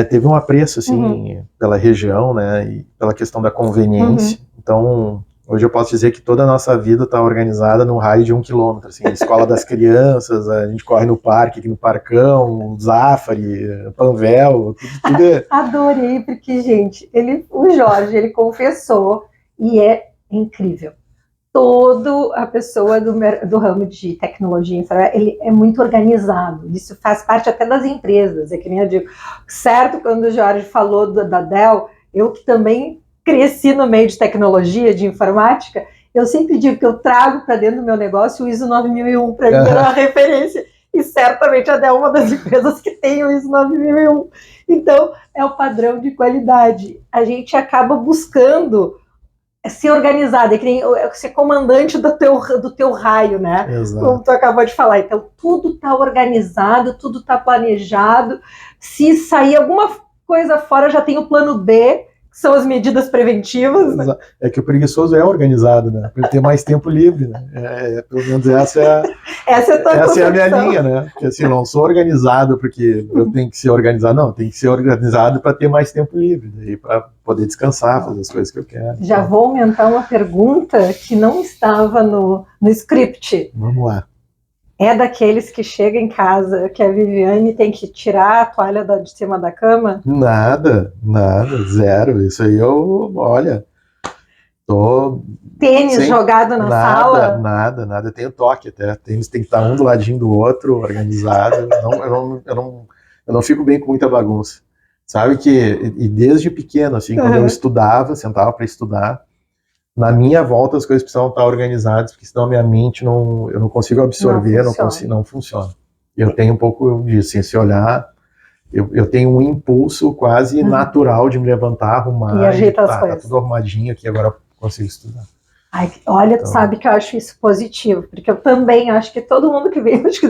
teve um apreço, assim, pela região, né, e pela questão da conveniência. Então, hoje eu posso dizer que toda a nossa vida está organizada num raio de 1 quilômetro, assim, a escola das crianças, a gente corre no parque, aqui no Parcão, Zafari, Panvel, tudo é... Adorei, porque, gente, o Jorge, ele confessou, e é incrível. Toda a pessoa do ramo de tecnologia, ele é muito organizado, isso faz parte até das empresas, é que nem eu digo, certo, quando o Jorge falou da Dell, eu que também cresci no meio de tecnologia, de informática, eu sempre digo que eu trago para dentro do meu negócio o ISO 9001 para mim dar uma referência, e certamente a Dell é uma das empresas que tem o ISO 9001, então é o padrão de qualidade, a gente acaba buscando ser organizado, é que nem ser comandante do teu raio, né? Exato. Como tu acabou de falar. Então, tudo está organizado, tudo está planejado. Se sair alguma coisa fora, já tem o plano B, que são as medidas preventivas. Né? É que o preguiçoso é organizado, né? Para ele ter mais tempo livre, né? Pelo menos essa é a minha linha, né? Porque assim, eu não sou organizado porque eu tenho que ser organizado, não. Tem que ser organizado para ter mais tempo livre, daí para poder descansar, fazer as coisas que eu quero. Já vou aumentar uma pergunta que não estava no script. Vamos lá. É daqueles que chega em casa, que a Viviane tem que tirar a toalha de cima da cama? Nada, zero. Isso aí olha, tô... Tênis jogado na sala? Nada. Eu tenho toque até. Tênis tem que estar um do ladinho do outro, organizado. Eu não fico bem com muita bagunça. Sabe que, e desde pequeno, assim, quando eu estudava, sentava para estudar, na minha volta as coisas precisavam estar organizadas, porque senão a minha mente eu não consigo absorver, não funciona. Eu tenho um pouco disso, assim, se olhar, eu tenho um impulso quase natural de me levantar, arrumar, e ajeitar as coisas. Tá tudo arrumadinho aqui, agora eu consigo estudar. Ai, olha, então, tu sabe que eu acho isso positivo, porque eu também acho que todo mundo que vem acho que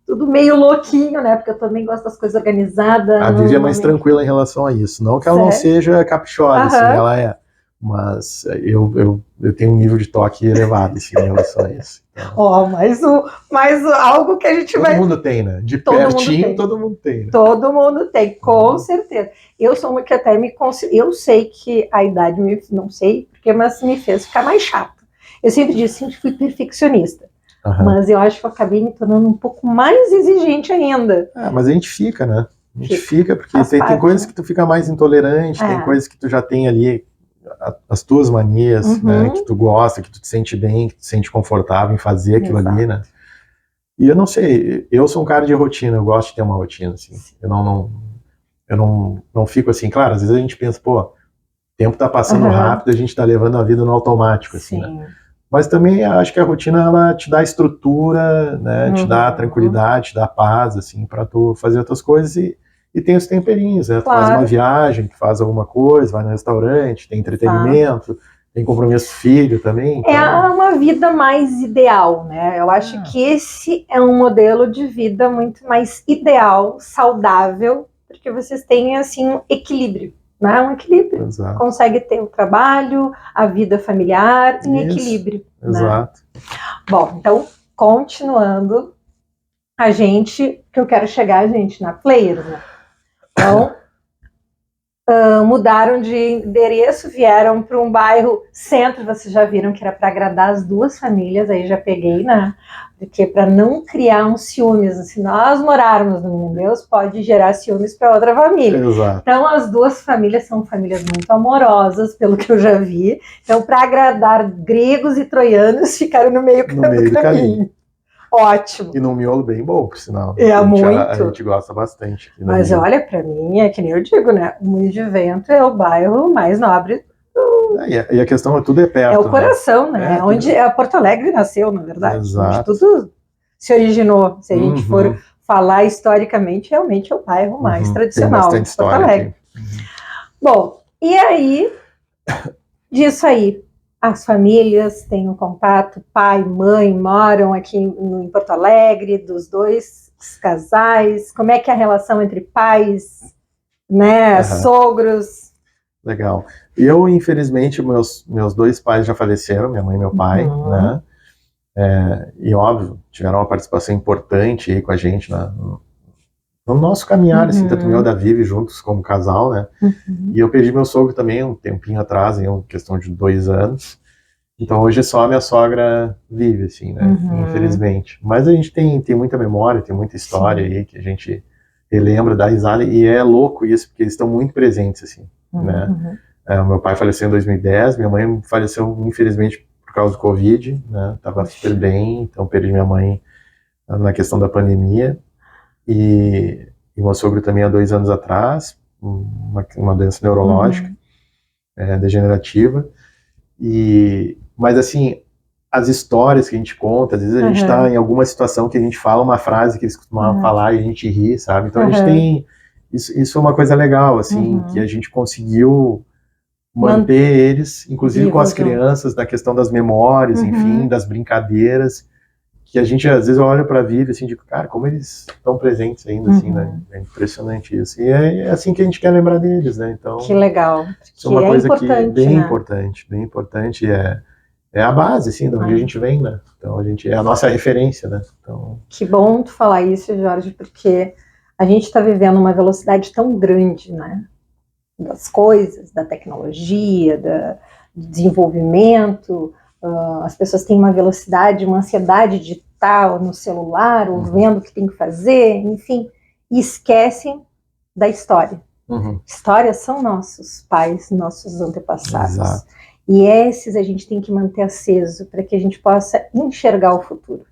tudo meio louquinho, né? Porque eu também gosto das coisas organizadas. A Vivi é mais tranquila em relação a isso. Não que ela não seja caprichosa, assim, ela é. Mas eu tenho um nível de toque elevado, assim, em relação a isso. Então, mas algo que a gente todo mundo tem, né? De pertinho, todo mundo tem. Né? Todo mundo tem, com certeza. Eu sou uma que até me considero... Eu sei que a idade, não sei porque, mas me fez ficar mais chata. Eu sempre disse, sempre fui perfeccionista. Mas eu acho que eu acabei me tornando um pouco mais exigente ainda. Mas a gente fica, né? A gente fica porque tem coisas que tu fica mais intolerante, tem coisas que tu já tem ali as tuas manias, né, que tu gosta, que tu te sente bem, que tu te sente confortável em fazer aquilo ali, né? E eu não sei, eu sou um cara de rotina, eu gosto de ter uma rotina, assim. Eu não fico assim, claro, às vezes a gente pensa, pô, o tempo tá passando rápido, a gente tá levando a vida no automático, assim, né? Mas também acho que a rotina, ela te dá estrutura, né, te dá tranquilidade, te dá paz, assim, pra tu fazer as tuas coisas e tem os temperinhos, né? Tu faz uma viagem, tu faz alguma coisa, vai no restaurante, tem entretenimento, tem compromisso filho também. Então... É uma vida mais ideal, né? Eu acho que esse é um modelo de vida muito mais ideal, saudável, porque vocês têm, assim, um equilíbrio, né? Um equilíbrio. Exato. Consegue ter o trabalho, a vida familiar em equilíbrio. Exato. Né? Bom, então, continuando, que eu quero chegar, gente, na Players, né? Então, mudaram de endereço, vieram para um bairro centro, vocês já viram que era para agradar as duas famílias, aí já peguei, né? Porque para não criar um ciúmes, se nós morarmos no Menino Deus, pode gerar ciúmes para outra família. Exato. Então as duas famílias são famílias muito amorosas, pelo que eu já vi. Então, para agradar gregos e troianos, ficaram no meio do caminho. Ótimo. E num miolo bem bom, por sinal. É, muito. A gente gosta bastante. Aqui Mas miolo. olha, para mim, é que nem eu digo, né? O Moinho de Vento é o bairro mais nobre. E a questão é tudo é perto. É o coração, né? É, onde Porto Alegre nasceu, na verdade. Exato. Onde tudo se originou. Se a gente for falar historicamente, realmente é o bairro mais tradicional de Porto Alegre. Bom, e aí, disso aí, as famílias têm um contato, pai, mãe, moram aqui em Porto Alegre, dos dois casais. Como é que é a relação entre pais, né, sogros? Legal. Eu, infelizmente, meus dois pais já faleceram, minha mãe e meu pai, né? E óbvio, tiveram uma participação importante aí com a gente no nosso caminhar, assim, tanto meu da Vivi juntos como casal, né? E eu perdi meu sogro também um tempinho atrás, em uma questão de 2 anos. Então hoje só a minha sogra vive, assim, né? Infelizmente. Mas a gente tem muita memória, tem muita história aí que a gente relembra, dá risada, e é louco isso, porque eles estão muito presentes, assim, né? Meu pai faleceu em 2010, minha mãe faleceu, infelizmente, por causa do Covid, né? Tava super bem, então perdi minha mãe na questão da pandemia. E meu sogro também há 2 anos atrás, uma doença neurológica, degenerativa. Mas assim, as histórias que a gente conta, às vezes a gente está em alguma situação que a gente fala uma frase que eles costumavam falar e a gente ri, sabe? Então a gente tem, isso é uma coisa legal, assim, que a gente conseguiu manter eles, inclusive com as crianças, na questão das memórias, enfim, das brincadeiras, que a gente às vezes olha para a vida assim, digo, cara, como eles estão presentes ainda, assim, né? É impressionante isso. E é assim que a gente quer lembrar deles, né? Então, que legal. Isso é uma coisa que é bem importante, bem importante. É a base, assim, de onde a gente vem, né? Então a gente é a nossa referência, né? Então... Que bom tu falar isso, Jorge, porque a gente está vivendo uma velocidade tão grande, né? Das coisas, da tecnologia, do desenvolvimento. As pessoas têm uma velocidade, uma ansiedade de estar no celular, ou vendo o que tem que fazer, enfim, e esquecem da história. Histórias são nossos pais, nossos antepassados. Exato. E esses a gente tem que manter aceso para que a gente possa enxergar o futuro.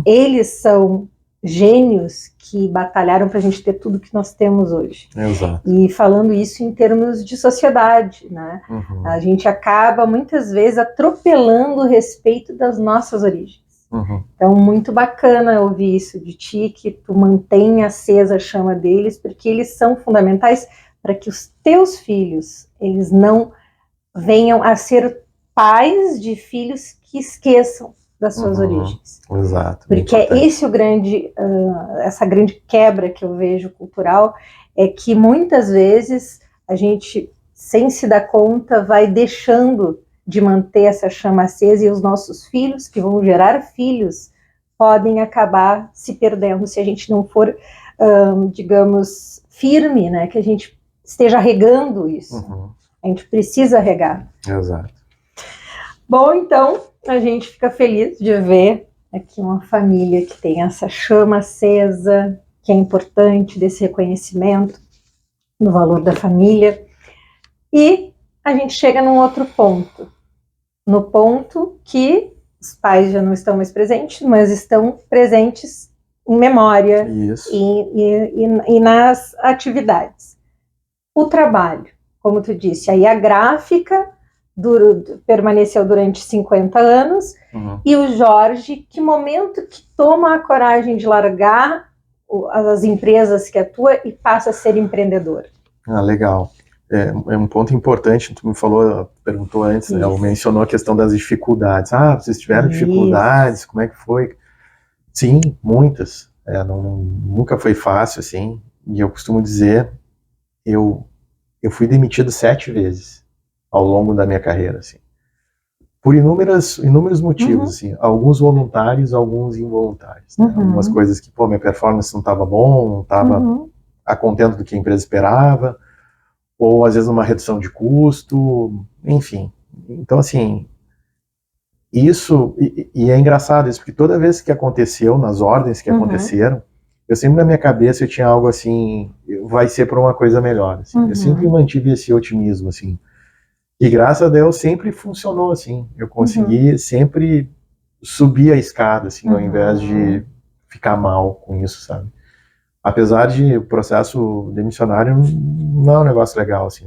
Eles são gênios que batalharam para a gente ter tudo que nós temos hoje. Exato. E falando isso em termos de sociedade, né? A gente acaba muitas vezes atropelando o respeito das nossas origens. Então, muito bacana ouvir isso de ti, que tu mantém acesa a chama deles, porque eles são fundamentais para que os teus filhos, eles não venham a ser pais de filhos que esqueçam das suas origens. Exato. Porque esse o grande, essa grande quebra que eu vejo cultural, é que muitas vezes a gente, sem se dar conta, vai deixando de manter essa chama acesa, e os nossos filhos, que vão gerar filhos, podem acabar se perdendo se a gente não for, digamos, firme, né? Que a gente esteja regando isso. A gente precisa regar. Exato. Bom, então, a gente fica feliz de ver aqui uma família que tem essa chama acesa, que é importante, desse reconhecimento do valor da família. E a gente chega num outro ponto, no ponto que os pais já não estão mais presentes, mas estão presentes em memória e nas atividades. O trabalho, como tu disse, aí a gráfica permaneceu durante 50 anos, e o Jorge, que momento que toma a coragem de largar as empresas que atua e passa a ser empreendedor? Legal. É um ponto importante, tu me falou, perguntou antes, né, mencionou a questão das dificuldades. Vocês tiveram dificuldades, como é que foi? Sim, muitas. Nunca foi fácil, assim, e eu costumo dizer, eu fui demitido 7 vezes ao longo da minha carreira, assim, por inúmeros motivos, assim, alguns voluntários, alguns involuntários, né? Algumas coisas que, minha performance não estava bom, não estava a contento do que a empresa esperava, ou às vezes uma redução de custo, enfim. Então, assim, isso, e é engraçado isso, porque toda vez que aconteceu, nas ordens que aconteceram, eu sempre na minha cabeça eu tinha algo assim, vai ser por uma coisa melhor, assim. Eu sempre mantive esse otimismo, assim, e graças a Deus sempre funcionou, assim, eu consegui sempre subir a escada, assim, ao invés de ficar mal com isso, sabe? Apesar de o processo demissionário não é um negócio legal, assim,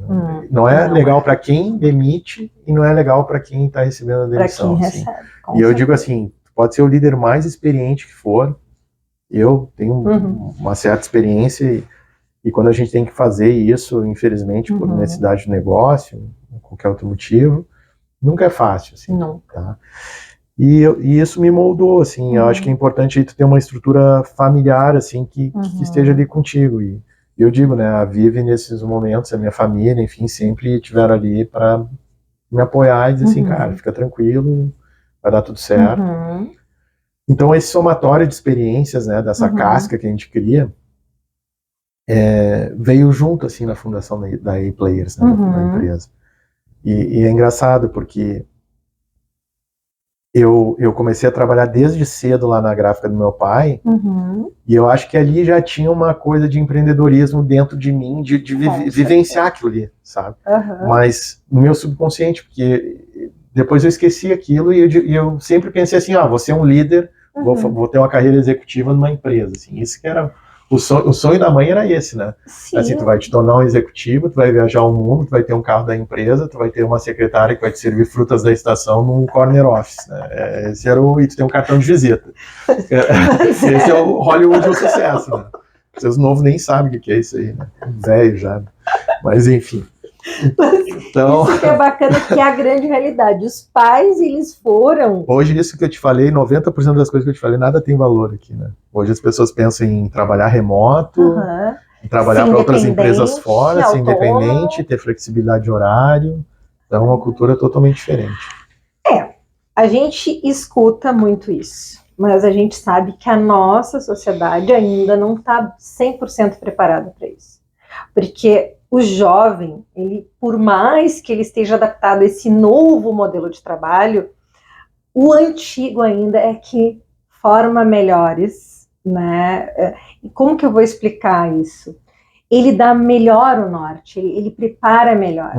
não é legal para quem demite e não é legal para quem está recebendo a demissão. Para quem assim. recebe. E eu digo assim, pode ser o líder mais experiente que for, eu tenho uma certa experiência e quando a gente tem que fazer isso, infelizmente, por necessidade de negócio, qualquer outro motivo, nunca é fácil, assim. Não. Tá? E isso me moldou, assim, eu acho que é importante tu ter uma estrutura familiar, assim, que esteja ali contigo, e eu digo, né, a Vivi nesses momentos, a minha família, enfim, sempre estiveram ali para me apoiar e dizer assim, cara, fica tranquilo, vai dar tudo certo. Então esse somatório de experiências, né, dessa casca que a gente cria, veio junto, assim, na fundação da A-Players, né, da empresa. E é engraçado, porque eu comecei a trabalhar desde cedo lá na gráfica do meu pai, e eu acho que ali já tinha uma coisa de empreendedorismo dentro de mim, de vivenciar aquilo ali, sabe? Mas no meu subconsciente, porque depois eu esqueci aquilo e eu sempre pensei assim, vou ser um líder, vou ter uma carreira executiva numa empresa, assim, isso que era... O sonho da mãe era esse, né? Sim. Assim, tu vai te tornar um executivo, tu vai viajar o mundo, tu vai ter um carro da empresa, tu vai ter uma secretária que vai te servir frutas da estação num corner office, né? Esse era e tu tem um cartão de visita. Esse é o Hollywood do sucesso, né? Vocês novos nem sabem o que é isso aí, né? Velho já. Mas enfim. Então... Isso que é bacana, que é a grande realidade. Os pais, eles foram... Hoje, isso que eu te falei, 90% das coisas que eu te falei, nada tem valor aqui, né? Hoje as pessoas pensam em trabalhar remoto, em trabalhar para outras empresas fora, ser independente, ter flexibilidade de horário. Então, uma cultura totalmente diferente. A gente escuta muito isso, mas a gente sabe que a nossa sociedade ainda não está 100% preparada para isso. Porque o jovem, ele, por mais que ele esteja adaptado a esse novo modelo de trabalho, o antigo ainda é que forma melhores, né? E como que eu vou explicar isso? Ele dá melhor o norte, ele prepara melhor.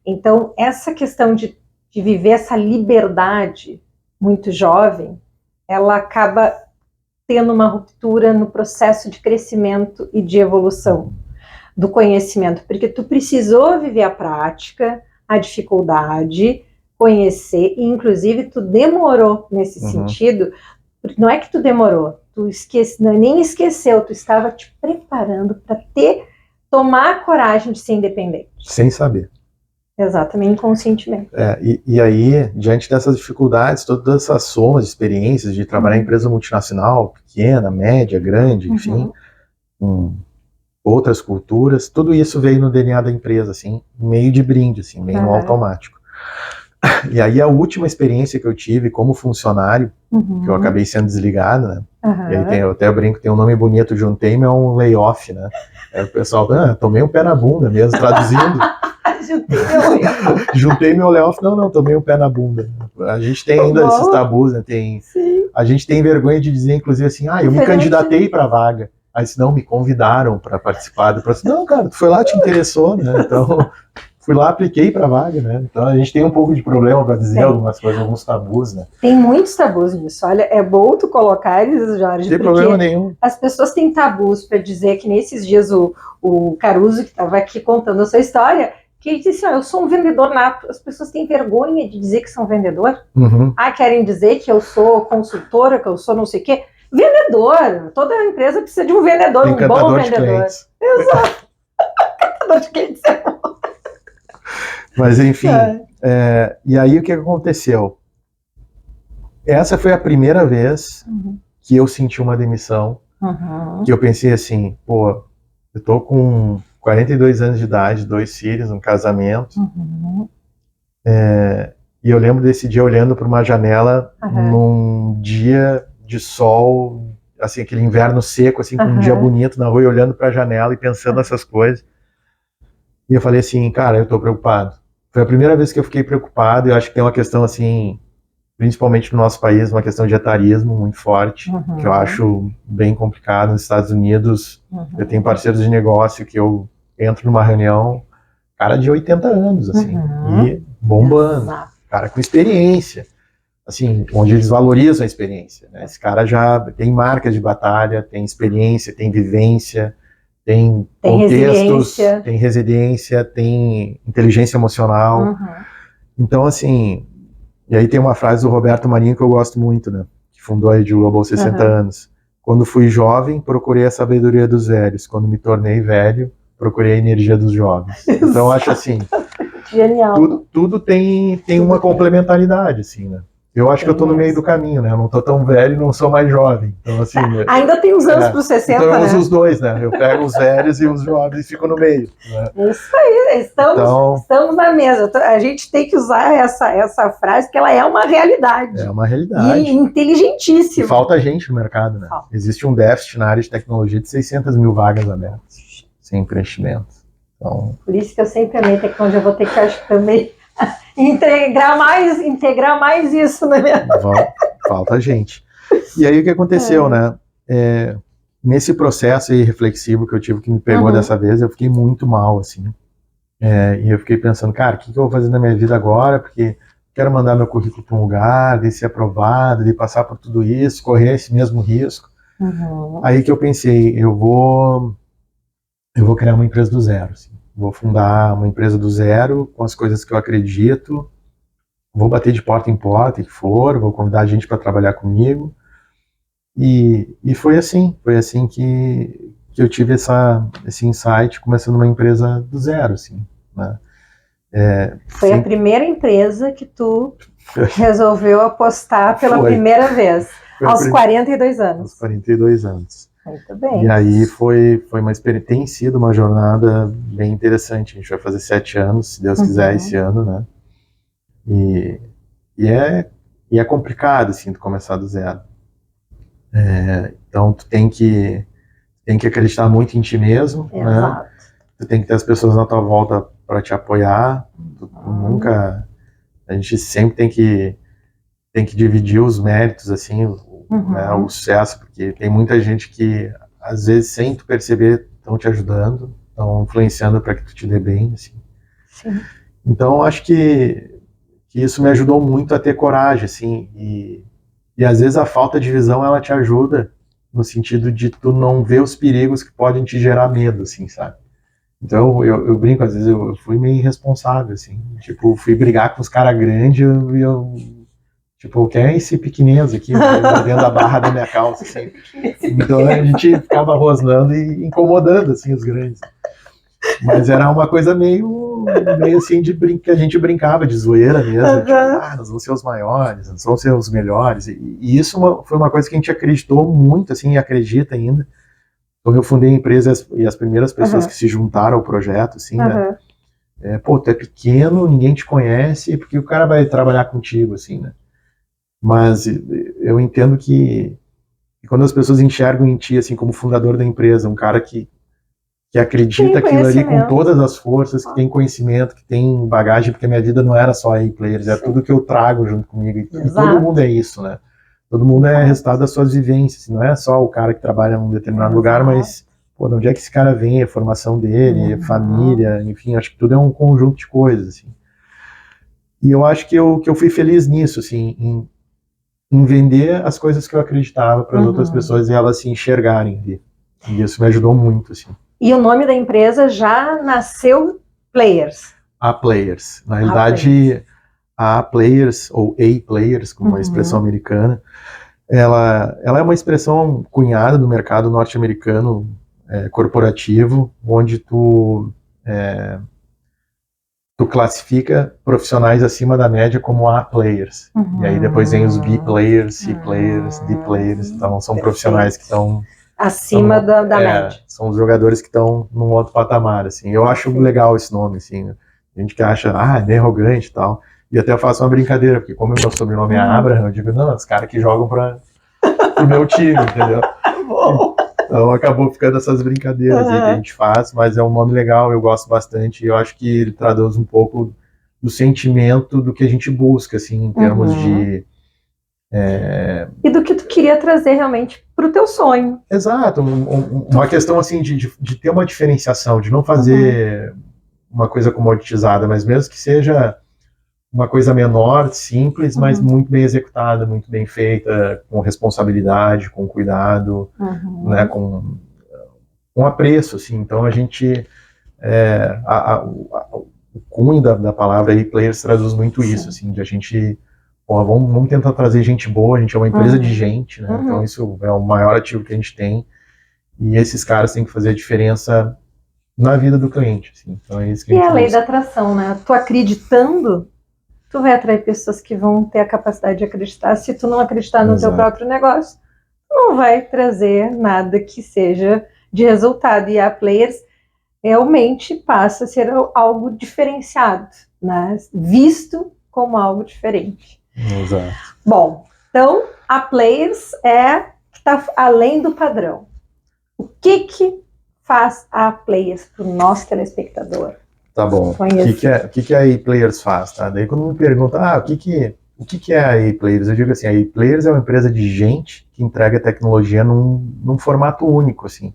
Então, essa questão de viver essa liberdade muito jovem, ela acaba tendo uma ruptura no processo de crescimento e de evolução do conhecimento, porque tu precisou viver a prática, a dificuldade, conhecer, e inclusive tu demorou nesse sentido, porque não é que tu demorou, tu nem esqueceu, tu estava te preparando para tomar a coragem de ser independente. Sem saber. Exatamente, inconscientemente. E aí, diante dessas dificuldades, todas essas somas de experiências de trabalhar em empresa multinacional, pequena, média, grande, enfim, outras culturas, tudo isso veio no DNA da empresa, assim, meio de brinde, assim, meio no automático. E aí a última experiência que eu tive como funcionário, que eu acabei sendo desligado, né? E aí eu até brinco, tem um nome bonito, juntei-me a um layoff, né? Aí o pessoal, tomei um pé na bunda mesmo, traduzindo. Juntei meu layoff, não, tomei um pé na bunda. A gente tem ainda esses tabus, né? A gente tem vergonha de dizer, inclusive, assim, eu me candidatei para a vaga. Aí, se não, me convidaram para participar do processo. Não, cara, tu foi lá, te interessou, né? Então, fui lá, apliquei para a vaga, né? Então, a gente tem um pouco de problema para dizer algumas coisas, alguns tabus, né? Tem muitos tabus nisso. Olha, é bom tu colocar eles, Jorge, não tem problema nenhum. As pessoas têm tabus para dizer que nesses dias o Caruso, que estava aqui contando a sua história, que ele disse, eu sou um vendedor nato. As pessoas têm vergonha de dizer que são vendedor. Querem dizer que eu sou consultora, que eu sou não sei o quê. Vendedor, toda empresa precisa de um vendedor, um bom vendedor. Exato. Encantador de clientes. Mas enfim, e aí o que aconteceu? Essa foi a primeira vez que eu senti uma demissão, que eu pensei assim, pô, eu tô com 42 anos de idade, 2 filhos, um casamento, e eu lembro desse dia olhando para uma janela num dia de sol, assim, aquele inverno seco, assim, com um dia bonito na rua, e olhando para a janela e pensando nessas coisas. E eu falei assim, cara, eu tô preocupado. Foi a primeira vez que eu fiquei preocupado, e eu acho que tem uma questão assim, principalmente no nosso país, uma questão de etarismo muito forte, que eu acho bem complicado. Nos Estados Unidos, eu tenho parceiros de negócio que eu entro numa reunião, cara de 80 anos, assim, e bombando, Exato. cara com experiência, assim, onde eles valorizam a experiência, né? Esse cara já tem marca de batalha, tem experiência, tem vivência, tem contextos, tem resiliência, tem inteligência emocional. Então, assim, e aí tem uma frase do Roberto Marinho que eu gosto muito, né? Que fundou a Rede Globo aos 60 anos. Quando fui jovem, procurei a sabedoria dos velhos. Quando me tornei velho, procurei a energia dos jovens. Então, eu acho assim, genial. Tudo tem uma complementaridade, assim, né? Eu acho que eu tô no meio do caminho, né? Eu não tô tão velho e não sou mais jovem. Então, assim... Ainda tem uns anos para os 60, então eu uso os dois, né? Eu pego os velhos e os jovens e fico no meio. Né? Isso aí, estamos na mesa. A gente tem que usar essa frase, porque ela é uma realidade. É uma realidade. E inteligentíssima. E falta gente no mercado, né? Existe um déficit na área de tecnologia de 600 mil vagas abertas, sem preenchimento. Então... Por isso que eu sempre amei tecnologia. Eu vou ter que, acho que também... integrar mais isso na minha... Falta gente. E aí o que aconteceu, né? Nesse processo aí reflexivo que eu tive, que me pegou dessa vez, eu fiquei muito mal, assim. E eu fiquei pensando, cara, o que eu vou fazer na minha vida agora? Porque quero mandar meu currículo para um lugar, de ser aprovado, de passar por tudo isso, correr esse mesmo risco. Aí que eu pensei, eu vou criar uma empresa do zero, assim. Vou fundar uma empresa do zero, com as coisas que eu acredito, vou bater de porta em porta, que for, vou convidar a gente para trabalhar comigo. E foi assim que eu tive esse insight, começando uma empresa do zero, assim, né? Foi a primeira empresa que tu resolveu apostar pela primeira vez, aos 42 anos. Aos 42 anos. Muito bem. E aí foi uma experiência, tem sido uma jornada bem interessante. A gente vai fazer 7 anos, se Deus quiser, esse ano, né? E é complicado, assim, tu começar do zero. Então tu tem que acreditar muito em ti mesmo, né? Tu tem que ter as pessoas na tua volta para te apoiar. Tu nunca... A gente sempre tem que dividir os méritos, assim, né, o sucesso, porque tem muita gente que, às vezes, sem tu perceber, estão te ajudando, estão influenciando para que tu te dê bem, assim. Sim. Então, acho que isso me ajudou muito a ter coragem, assim, e às vezes a falta de visão, ela te ajuda no sentido de tu não ver os perigos que podem te gerar medo, assim, sabe? Então, eu brinco, às vezes eu fui meio irresponsável, assim, tipo, fui brigar com os caras grandes e eu tipo, quem é esse pequenez aqui, dentro da barra da minha calça, assim. Então a gente ficava rosnando e incomodando, assim, os grandes. Mas era uma coisa meio assim, que a gente brincava de zoeira mesmo. Tipo, nós vamos ser os maiores, nós vamos ser os melhores. E isso foi uma coisa que a gente acreditou muito, assim, e acredita ainda. Quando eu fundei a empresa e as primeiras pessoas que se juntaram ao projeto, assim, né? Pô, tu é pequeno, ninguém te conhece, porque o cara vai trabalhar contigo, assim, né? Mas eu entendo que quando as pessoas enxergam em ti, assim, como fundador da empresa, um cara que acredita aquilo ali com todas as forças, que tem conhecimento, que tem bagagem, porque a minha vida não era só A-Players, é tudo que eu trago junto comigo. E todo mundo é isso, né? Todo mundo é resultado das suas vivências, não é só o cara que trabalha num determinado lugar, mas, pô, de onde é que esse cara vem, a formação dele, família, enfim, acho que tudo é um conjunto de coisas, assim. E eu acho que eu fui feliz nisso, assim, em vender as coisas que eu acreditava para as outras pessoas e elas se enxergarem ali. E isso me ajudou muito, assim. E o nome da empresa já nasceu Players? A-Players. Na realidade, a A-Players, ou A-Players, como uma expressão americana, ela é uma expressão cunhada no mercado norte-americano corporativo, onde tu classifica profissionais acima da média como A-Players. E aí depois vem os B-Players, C-Players, D-Players. Então são profissionais que estão... acima da média. São os jogadores que estão num outro patamar, assim. Eu acho legal esse nome, assim. A gente que acha, é bem arrogante e tal. E até eu faço uma brincadeira, porque como o meu sobrenome é Abraham, eu digo, não, os caras que jogam pro meu time, entendeu? Então acabou ficando essas brincadeiras aí que a gente faz, mas é um nome legal, eu gosto bastante, e eu acho que ele traduz um pouco do sentimento do que a gente busca, assim, em termos de... E do que tu queria trazer realmente pro teu sonho. Exato, uma questão assim de ter uma diferenciação, de não fazer uma coisa comoditizada, mas mesmo que seja uma coisa menor, simples, mas muito bem executada, muito bem feita, com responsabilidade, com cuidado, né, com apreço, assim. Então a gente, o cunho da palavra aí, players, traduz muito isso, assim, de a gente, pô, vamos tentar trazer gente boa, a gente é uma empresa de gente, né, então isso é o maior ativo que a gente tem, e esses caras têm que fazer a diferença na vida do cliente, assim. Então é isso que a gente E a lei busca. da atração, né? Tu acreditando, tu vai atrair pessoas que vão ter a capacidade de acreditar. Se tu não acreditar no teu próprio negócio, tu não vai trazer nada que seja de resultado. E a Players realmente passa a ser algo diferenciado, né? Visto como algo diferente. Exato. Bom, então a Players que está além do padrão. O que faz a Players para o nosso telespectador? Tá bom. O que a ePlayers faz, tá? Daí quando me perguntam, o que é a ePlayers? Eu digo assim, a ePlayers é uma empresa de gente que entrega tecnologia num formato único, assim.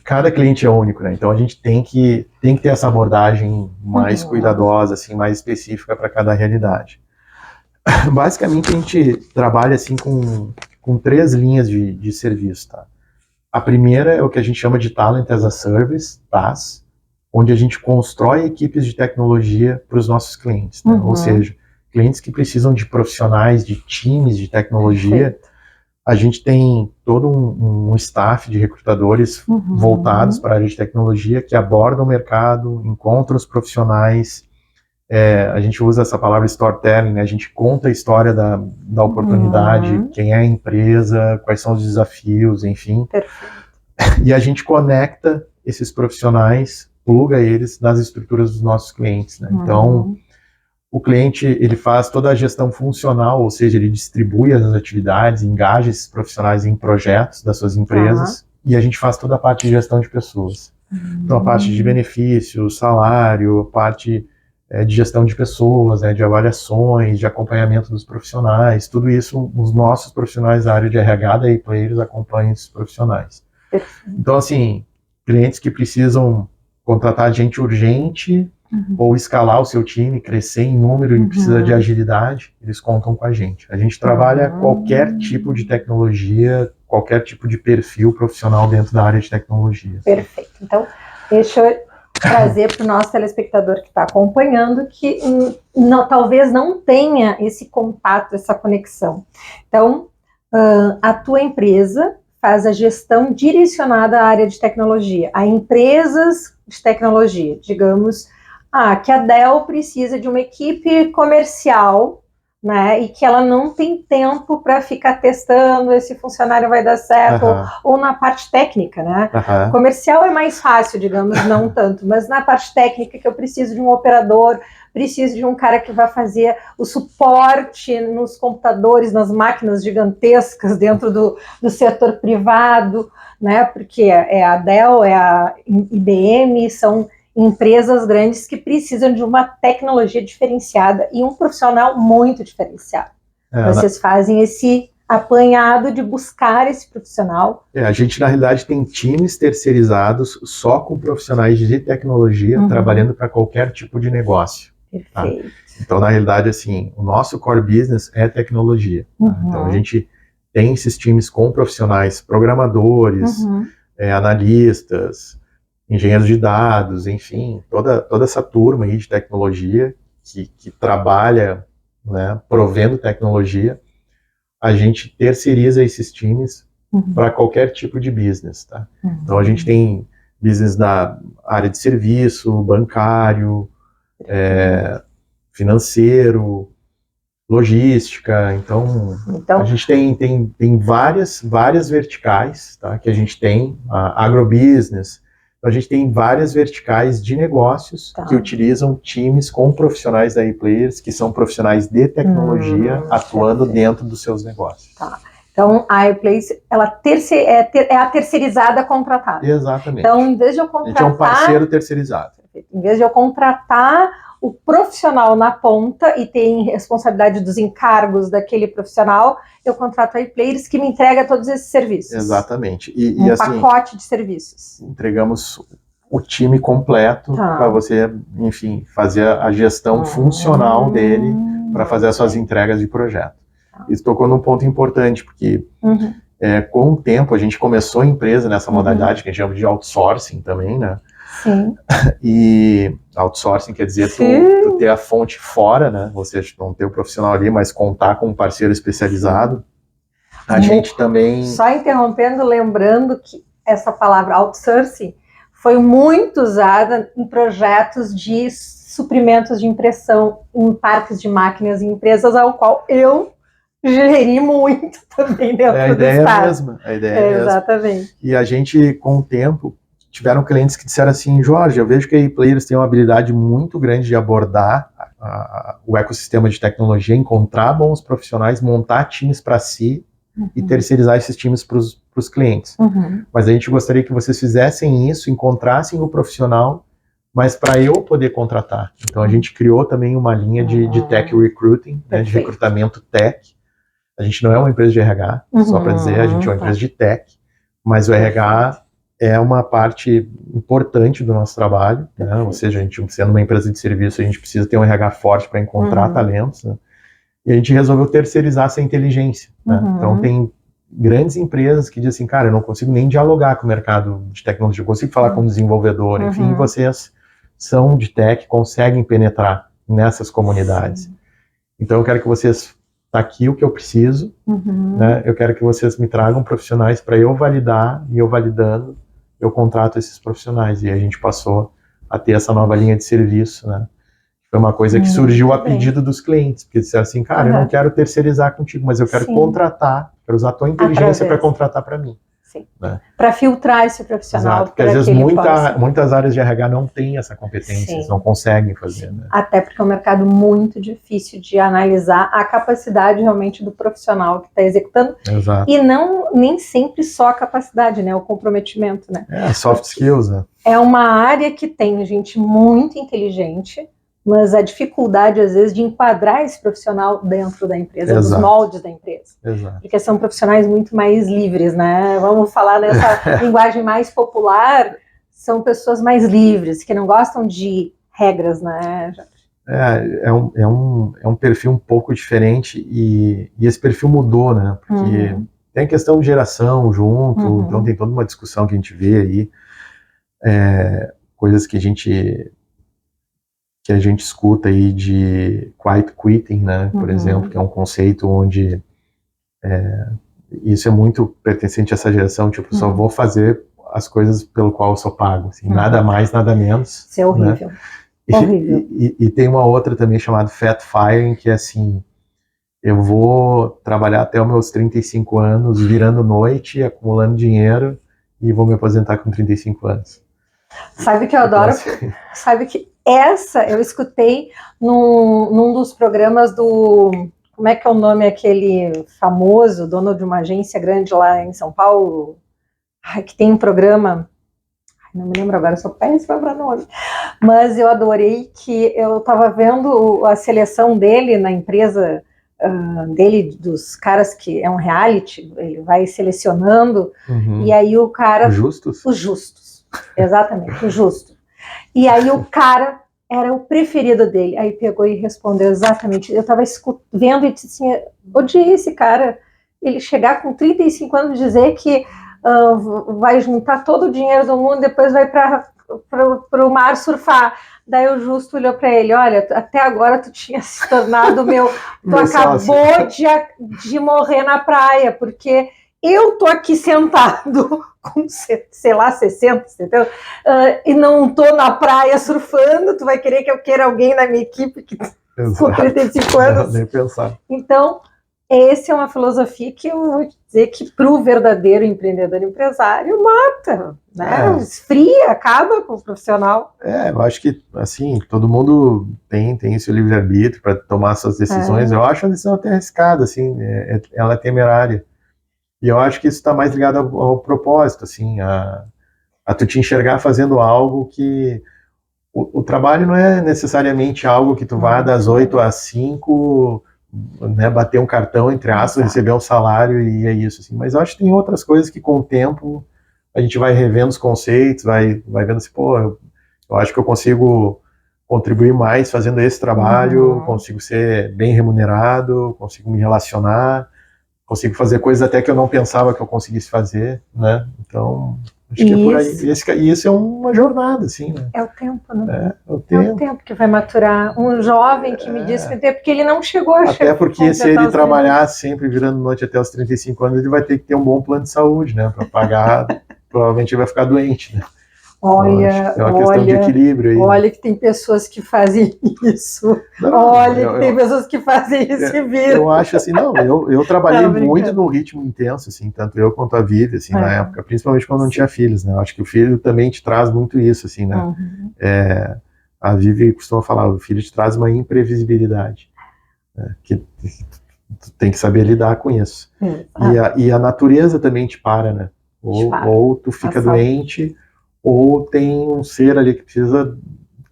Cada cliente é único, né? Então a gente tem que ter essa abordagem mais cuidadosa, assim, mais específica para cada realidade. Basicamente a gente trabalha assim com 3 linhas de serviço, tá? A primeira é o que a gente chama de Talent as a Service, TaaS, onde a gente constrói equipes de tecnologia para os nossos clientes, né? Ou seja, clientes que precisam de profissionais, de times de tecnologia. A gente tem todo um staff de recrutadores voltados para a área de tecnologia que abordam o mercado, encontram os profissionais. A gente usa essa palavra storytelling, né? A gente conta a história da oportunidade, quem é a empresa, quais são os desafios, enfim. Perfeito. E a gente conecta esses profissionais, pluga eles nas estruturas dos nossos clientes, né? Então, o cliente, ele faz toda a gestão funcional, ou seja, ele distribui as atividades, engaja esses profissionais em projetos das suas empresas, e a gente faz toda a parte de gestão de pessoas. Então, a parte de benefícios, salário, a parte de gestão de pessoas, né, de avaliações, de acompanhamento dos profissionais, tudo isso, os nossos profissionais da área de RH da ePlayers acompanham esses profissionais. Então, assim, clientes que precisam contratar gente urgente ou escalar o seu time, crescer em número e precisa de agilidade, eles contam com a gente. A gente trabalha qualquer tipo de tecnologia, qualquer tipo de perfil profissional dentro da área de tecnologia. Perfeito. Então, deixa eu trazer para o nosso telespectador que está acompanhando que talvez não tenha esse contato, essa conexão. Então, a tua empresa faz a gestão direcionada à área de tecnologia, a empresas de tecnologia. Digamos, que a Dell precisa de uma equipe comercial, né, e que ela não tem tempo para ficar testando esse funcionário vai dar certo, ou na parte técnica, né? Comercial é mais fácil, digamos, não tanto, mas na parte técnica que eu preciso de um operador, preciso de um cara que vai fazer o suporte nos computadores, nas máquinas gigantescas dentro do setor privado, né? Porque a Dell, a IBM, são empresas grandes que precisam de uma tecnologia diferenciada e um profissional muito diferenciado. Vocês fazem esse apanhado de buscar esse profissional. A gente, na realidade, tem times terceirizados só com profissionais de tecnologia trabalhando para qualquer tipo de negócio. Perfeito. Então, na realidade, assim, o nosso core business é tecnologia. Então, a gente tem esses times com profissionais, programadores, analistas, engenheiros de dados, enfim, toda essa turma aí de tecnologia que trabalha, né, provendo tecnologia. A gente terceiriza esses times para qualquer tipo de business, tá? Então, a gente tem business na área de serviço, bancário, financeiro, logística. Então a gente tem várias verticais, tá, que a gente tem, agrobusiness. Então, a gente tem várias verticais de negócios que utilizam times com profissionais da ePlayers, que são profissionais de tecnologia atuando dentro dos seus negócios. Então, a iPlace, ela é a terceirizada contratada. Exatamente. Então, em vez de eu contratar... A gente é um parceiro terceirizado. Em vez de eu contratar o profissional na ponta e ter responsabilidade dos encargos daquele profissional, eu contrato a iPlayers que me entrega todos esses serviços. Exatamente. E assim, pacote de serviços. Entregamos o time completo para você, enfim, fazer a gestão funcional dele para fazer as suas entregas de projeto. Isso tocou num ponto importante, porque com o tempo a gente começou a empresa nessa modalidade que a gente chama de outsourcing também, né? Sim. E outsourcing quer dizer tu ter a fonte fora, né? Você não ter o profissional ali, mas contar com um parceiro especializado. A gente também... Só interrompendo, lembrando que essa palavra outsourcing foi muito usada em projetos de suprimentos de impressão em parques de máquinas em empresas, ao qual eu geri muito também dentro do estado. A ideia é a mesma. Exatamente. E a gente, com o tempo, tiveram clientes que disseram assim, Jorge, eu vejo que a iPlayers tem uma habilidade muito grande de abordar o ecossistema de tecnologia, encontrar bons profissionais, montar times para si e terceirizar esses times para os clientes. Mas a gente gostaria que vocês fizessem isso, encontrassem o profissional, mas para eu poder contratar. Então a gente criou também uma linha de tech recruiting, né, de recrutamento tech. A gente não é uma empresa de RH, só para dizer, a gente é uma empresa de tech, mas o RH é uma parte importante do nosso trabalho, né? Ou seja, a gente, sendo uma empresa de serviço, a gente precisa ter um RH forte para encontrar talentos, né? E a gente resolveu terceirizar essa inteligência, né? Então tem grandes empresas que dizem assim, cara, eu não consigo nem dialogar com o mercado de tecnologia, eu consigo falar com o desenvolvedor, enfim, vocês são de tech, conseguem penetrar nessas comunidades. Então eu quero que vocês... Tá aqui o que eu preciso, né? Eu quero que vocês me tragam profissionais para eu validar, e eu validando, eu contrato esses profissionais. E a gente passou a ter essa nova linha de serviço, né? Foi uma coisa que surgiu a pedido dos clientes, porque disseram assim, cara, eu não quero terceirizar contigo, mas eu quero contratar, quero usar a tua inteligência para contratar para mim. Né? Para filtrar esse profissional. Exato, porque às vezes muitas áreas de RH não têm essa competência, eles não conseguem fazer. Né? Até porque é um mercado muito difícil de analisar a capacidade realmente do profissional que está executando. Exato. E nem sempre só a capacidade, né? O comprometimento. Né? Soft skills. Né? É uma área que tem gente muito inteligente, mas a dificuldade, às vezes, de enquadrar esse profissional dentro da empresa, dos moldes da empresa. Exato. Porque são profissionais muito mais livres, né? Vamos falar nessa linguagem mais popular, são pessoas mais livres, que não gostam de regras, né? É um perfil um pouco diferente e esse perfil mudou, né? Porque tem a questão de geração junto, então tem toda uma discussão que a gente vê aí, coisas que a gente escuta aí de quiet quitting, né, por exemplo, que é um conceito onde isso é muito pertencente a essa geração, tipo, só vou fazer as coisas pelo qual eu sou pago, assim, nada mais, nada menos. Isso é horrível. Né? Horrível. E tem uma outra também chamada fat firing, que é assim, eu vou trabalhar até os meus 35 anos, virando noite, acumulando dinheiro, e vou me aposentar com 35 anos. Sabe que eu adoro? Sabe que essa eu escutei num dos programas do... Como é que é o nome aquele famoso, dono de uma agência grande lá em São Paulo, que tem um programa... Não me lembro agora, sou péssima para nome. Mas eu adorei que eu estava vendo a seleção dele na empresa dele, dos caras que é um reality, ele vai selecionando, e aí o cara... Os justos? Os justos, exatamente, os justos. E aí o cara era o preferido dele, aí pegou e respondeu exatamente, eu estava vendo e disse assim, odiei esse cara, ele chegar com 35 anos e dizer que vai juntar todo o dinheiro do mundo, depois vai para o mar surfar. Daí o Justo olhou para ele, olha, até agora tu tinha se tornado tu acabou de morrer na praia, porque eu tô aqui sentado com, sei lá, 60, entendeu? E não tô na praia surfando, tu vai querer que eu queira alguém na minha equipe que com 35 anos? Não, nem pensar. Então, essa é uma filosofia que eu vou dizer que para o verdadeiro empreendedor empresário mata, né? Esfria, acaba com o profissional. Eu acho que, assim, todo mundo tem esse livre-arbítrio para tomar suas decisões. Eu acho a decisão até arriscada, assim, ela é temerária. E eu acho que isso está mais ligado ao propósito, assim, a tu te enxergar fazendo algo que... O trabalho não é necessariamente algo que tu vá das 8 às 5, né, bater um cartão, entre aspas, receber um salário e é isso, assim. Mas eu acho que tem outras coisas que com o tempo a gente vai revendo os conceitos, vai vendo assim, pô, eu acho que eu consigo contribuir mais fazendo esse trabalho, consigo ser bem remunerado, consigo me relacionar, consigo fazer coisas até que eu não pensava que eu conseguisse fazer, né? Então, acho que é por aí. E isso é uma jornada, assim, né? É o tempo, né? É o tempo. É o tempo que vai maturar. Um jovem que me disse que é porque ele não chegou a Até porque se ele trabalhar sempre virando noite até os 35 anos, ele vai ter que ter um bom plano de saúde, né? Para pagar, provavelmente ele vai ficar doente, né? Olha, então, é uma questão de equilíbrio aí. Olha que tem pessoas que fazem isso. Tem pessoas que fazem isso e viram. Eu acho assim, eu trabalhei muito num ritmo intenso, assim, tanto eu quanto a Vivi, assim, na época, principalmente quando não tinha filhos, né? Eu acho que o filho também te traz muito isso, assim, né? A Vivi costuma falar, o filho te traz uma imprevisibilidade, né? Que tu tem que saber lidar com isso. E a natureza também te para, né? Ou tu fica doente, ou tem um ser ali que precisa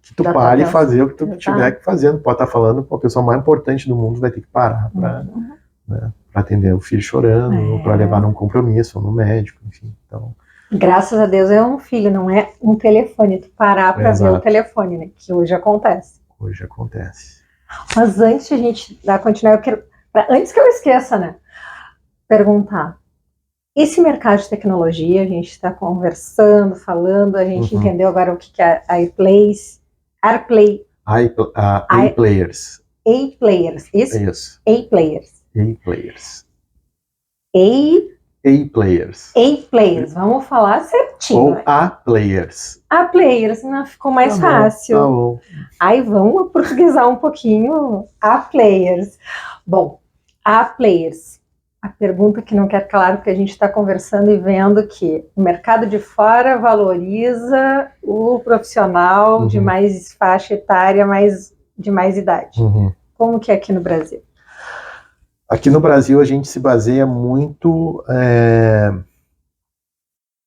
que tu pare e fazer o que tu tiver que fazer. Não pode estar falando com a pessoa mais importante do mundo, vai ter que parar para atender o filho chorando, ou para levar num compromisso, ou no médico, enfim. Então, graças a Deus é um filho, não é um telefone, tu parar para ver o telefone, né? Que hoje acontece. Hoje acontece. Mas antes de a gente dar continuidade, eu quero, antes que eu esqueça, né? Perguntar. Esse mercado de tecnologia, a gente está conversando, falando, a gente entendeu agora o que é iPlayers. A-Players. Isso? A-Players. A-Players. Vamos falar certinho. Ou A-Players. A-Players, não, ficou mais fácil. Tá bom. Aí vamos portuguesar um pouquinho. A-Players. Bom, A-Players. A pergunta que não quer calar, porque a gente está conversando e vendo que o mercado de fora valoriza o profissional de mais faixa etária, de mais idade. Como que é aqui no Brasil? Aqui no Brasil a gente se baseia muito,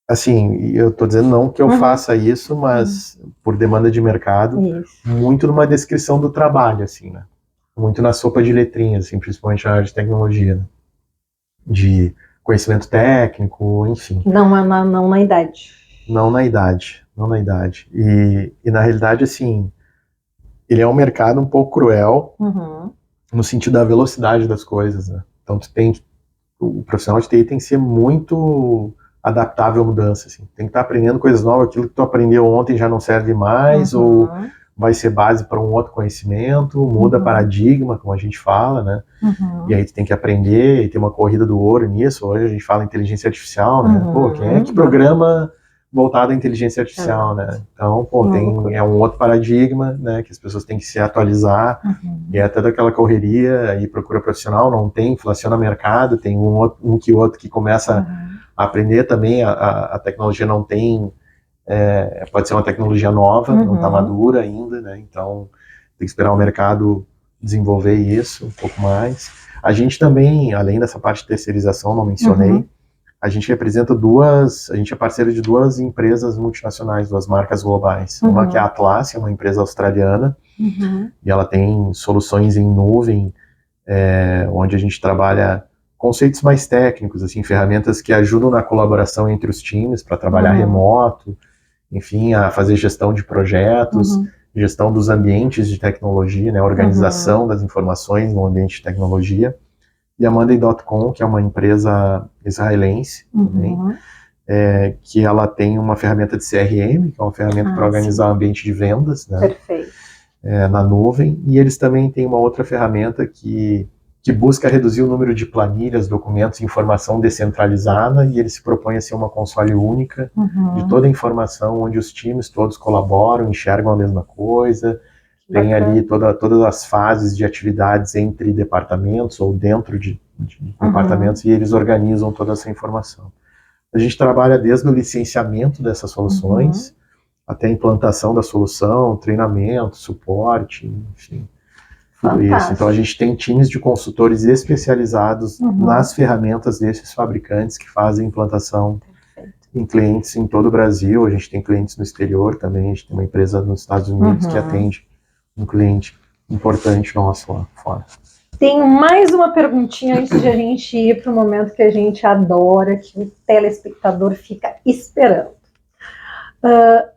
assim, eu estou dizendo não que eu faça isso, mas por demanda de mercado, muito numa descrição do trabalho, assim, né? Muito na sopa de letrinhas, assim, principalmente na área de tecnologia, né? De conhecimento técnico, enfim. Não na idade. Não na idade. E na realidade, assim, ele é um mercado um pouco cruel, no sentido da velocidade das coisas, né? Então o profissional de TI tem que ser muito adaptável à mudança, assim. Tem que estar aprendendo coisas novas, aquilo que tu aprendeu ontem já não serve mais, ou vai ser base para um outro conhecimento, muda paradigma, como a gente fala, né? E aí tu tem que aprender e ter uma corrida do ouro nisso. Hoje a gente fala inteligência artificial, né? Pô, quem é que programa voltado à inteligência artificial, né? Então, pô, é um outro paradigma, né? Que as pessoas têm que se atualizar, e é até daquela correria, aí procura profissional, não tem, inflaciona mercado, tem um que outro que começa a aprender também, a tecnologia não tem... pode ser uma tecnologia nova, não está madura ainda, né? Então tem que esperar o mercado desenvolver isso um pouco mais. A gente também, além dessa parte de terceirização, não mencionei, a gente representa a gente é parceiro de duas empresas multinacionais, duas marcas globais. Uma que é a Atlassian, uma empresa australiana, e ela tem soluções em nuvem, onde a gente trabalha conceitos mais técnicos, assim, ferramentas que ajudam na colaboração entre os times para trabalhar remoto, enfim, a fazer gestão de projetos, gestão dos ambientes de tecnologia, né, organização das informações no ambiente de tecnologia. E a Monday.com, que é uma empresa israelense também, que ela tem uma ferramenta de CRM, que é uma ferramenta para organizar o ambiente de vendas, né, na nuvem. E eles também têm uma outra ferramenta que busca reduzir o número de planilhas, documentos, informação descentralizada, e ele se propõe a ser uma console única de toda a informação, onde os times todos colaboram, enxergam a mesma coisa, tem ali todas as fases de atividades entre departamentos ou dentro de departamentos, e eles organizam toda essa informação. A gente trabalha desde o licenciamento dessas soluções até a implantação da solução, treinamento, suporte, enfim. tudo isso. Então a gente tem times de consultores especializados nas ferramentas desses fabricantes que fazem implantação em clientes em todo o Brasil. A gente tem clientes no exterior também, a gente tem uma empresa nos Estados Unidos que atende um cliente importante nosso lá fora. Tem mais uma perguntinha antes de a gente ir para o momento que a gente adora, que o telespectador fica esperando.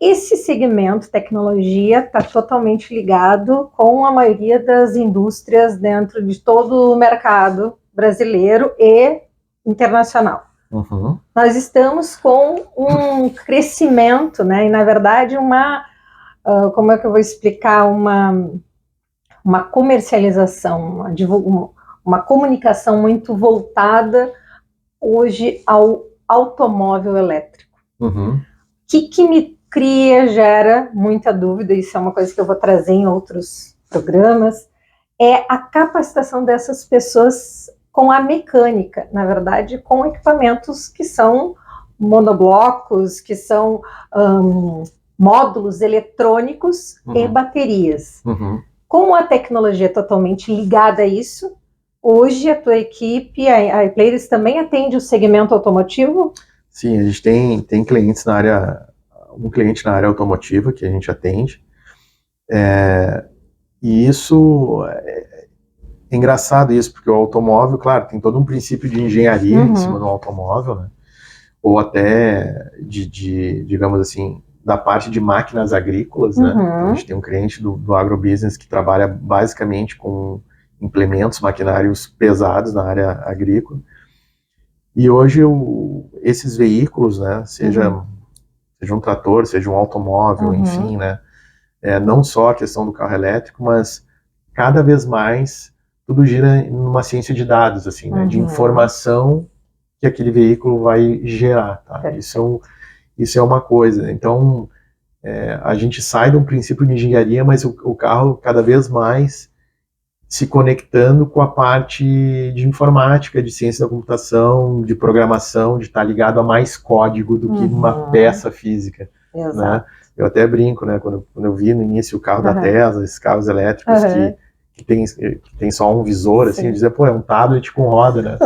Esse segmento tecnologia está totalmente ligado com a maioria das indústrias dentro de todo o mercado brasileiro e internacional. Nós estamos com um crescimento, né? E na verdade como é que eu vou explicar, uma comercialização, uma comunicação muito voltada hoje ao automóvel elétrico. O que me gera muita dúvida, isso é uma coisa que eu vou trazer em outros programas, é a capacitação dessas pessoas com a mecânica, na verdade, com equipamentos que são monoblocos, que são módulos eletrônicos e baterias. Com a tecnologia totalmente ligada a isso, hoje a tua equipe, a iPlayers, também atende o segmento automotivo? Sim, a gente tem clientes na área, um cliente na área automotiva que a gente atende, e isso é engraçado isso, porque o automóvel, claro, tem todo um princípio de engenharia em cima do automóvel, né? Ou até digamos assim, da parte de máquinas agrícolas, né? A gente tem um cliente do agrobusiness que trabalha basicamente com implementos, maquinários pesados na área agrícola. E hoje esses veículos, né, seja um trator, seja um automóvel, enfim, né, não só a questão do carro elétrico, mas cada vez mais tudo gira numa ciência de dados, assim, né, de informação que aquele veículo vai gerar, tá? Isso é uma coisa. Então, a gente sai de um princípio de engenharia, mas o carro cada vez mais se conectando com a parte de informática, de ciência da computação, de programação, de estar ligado a mais código do que uma peça física. Né? Eu até brinco, né, quando eu vi no início o carro da Tesla, esses carros elétricos que tem só um visor, assim, eu dizia, pô, é um tablet com roda, né?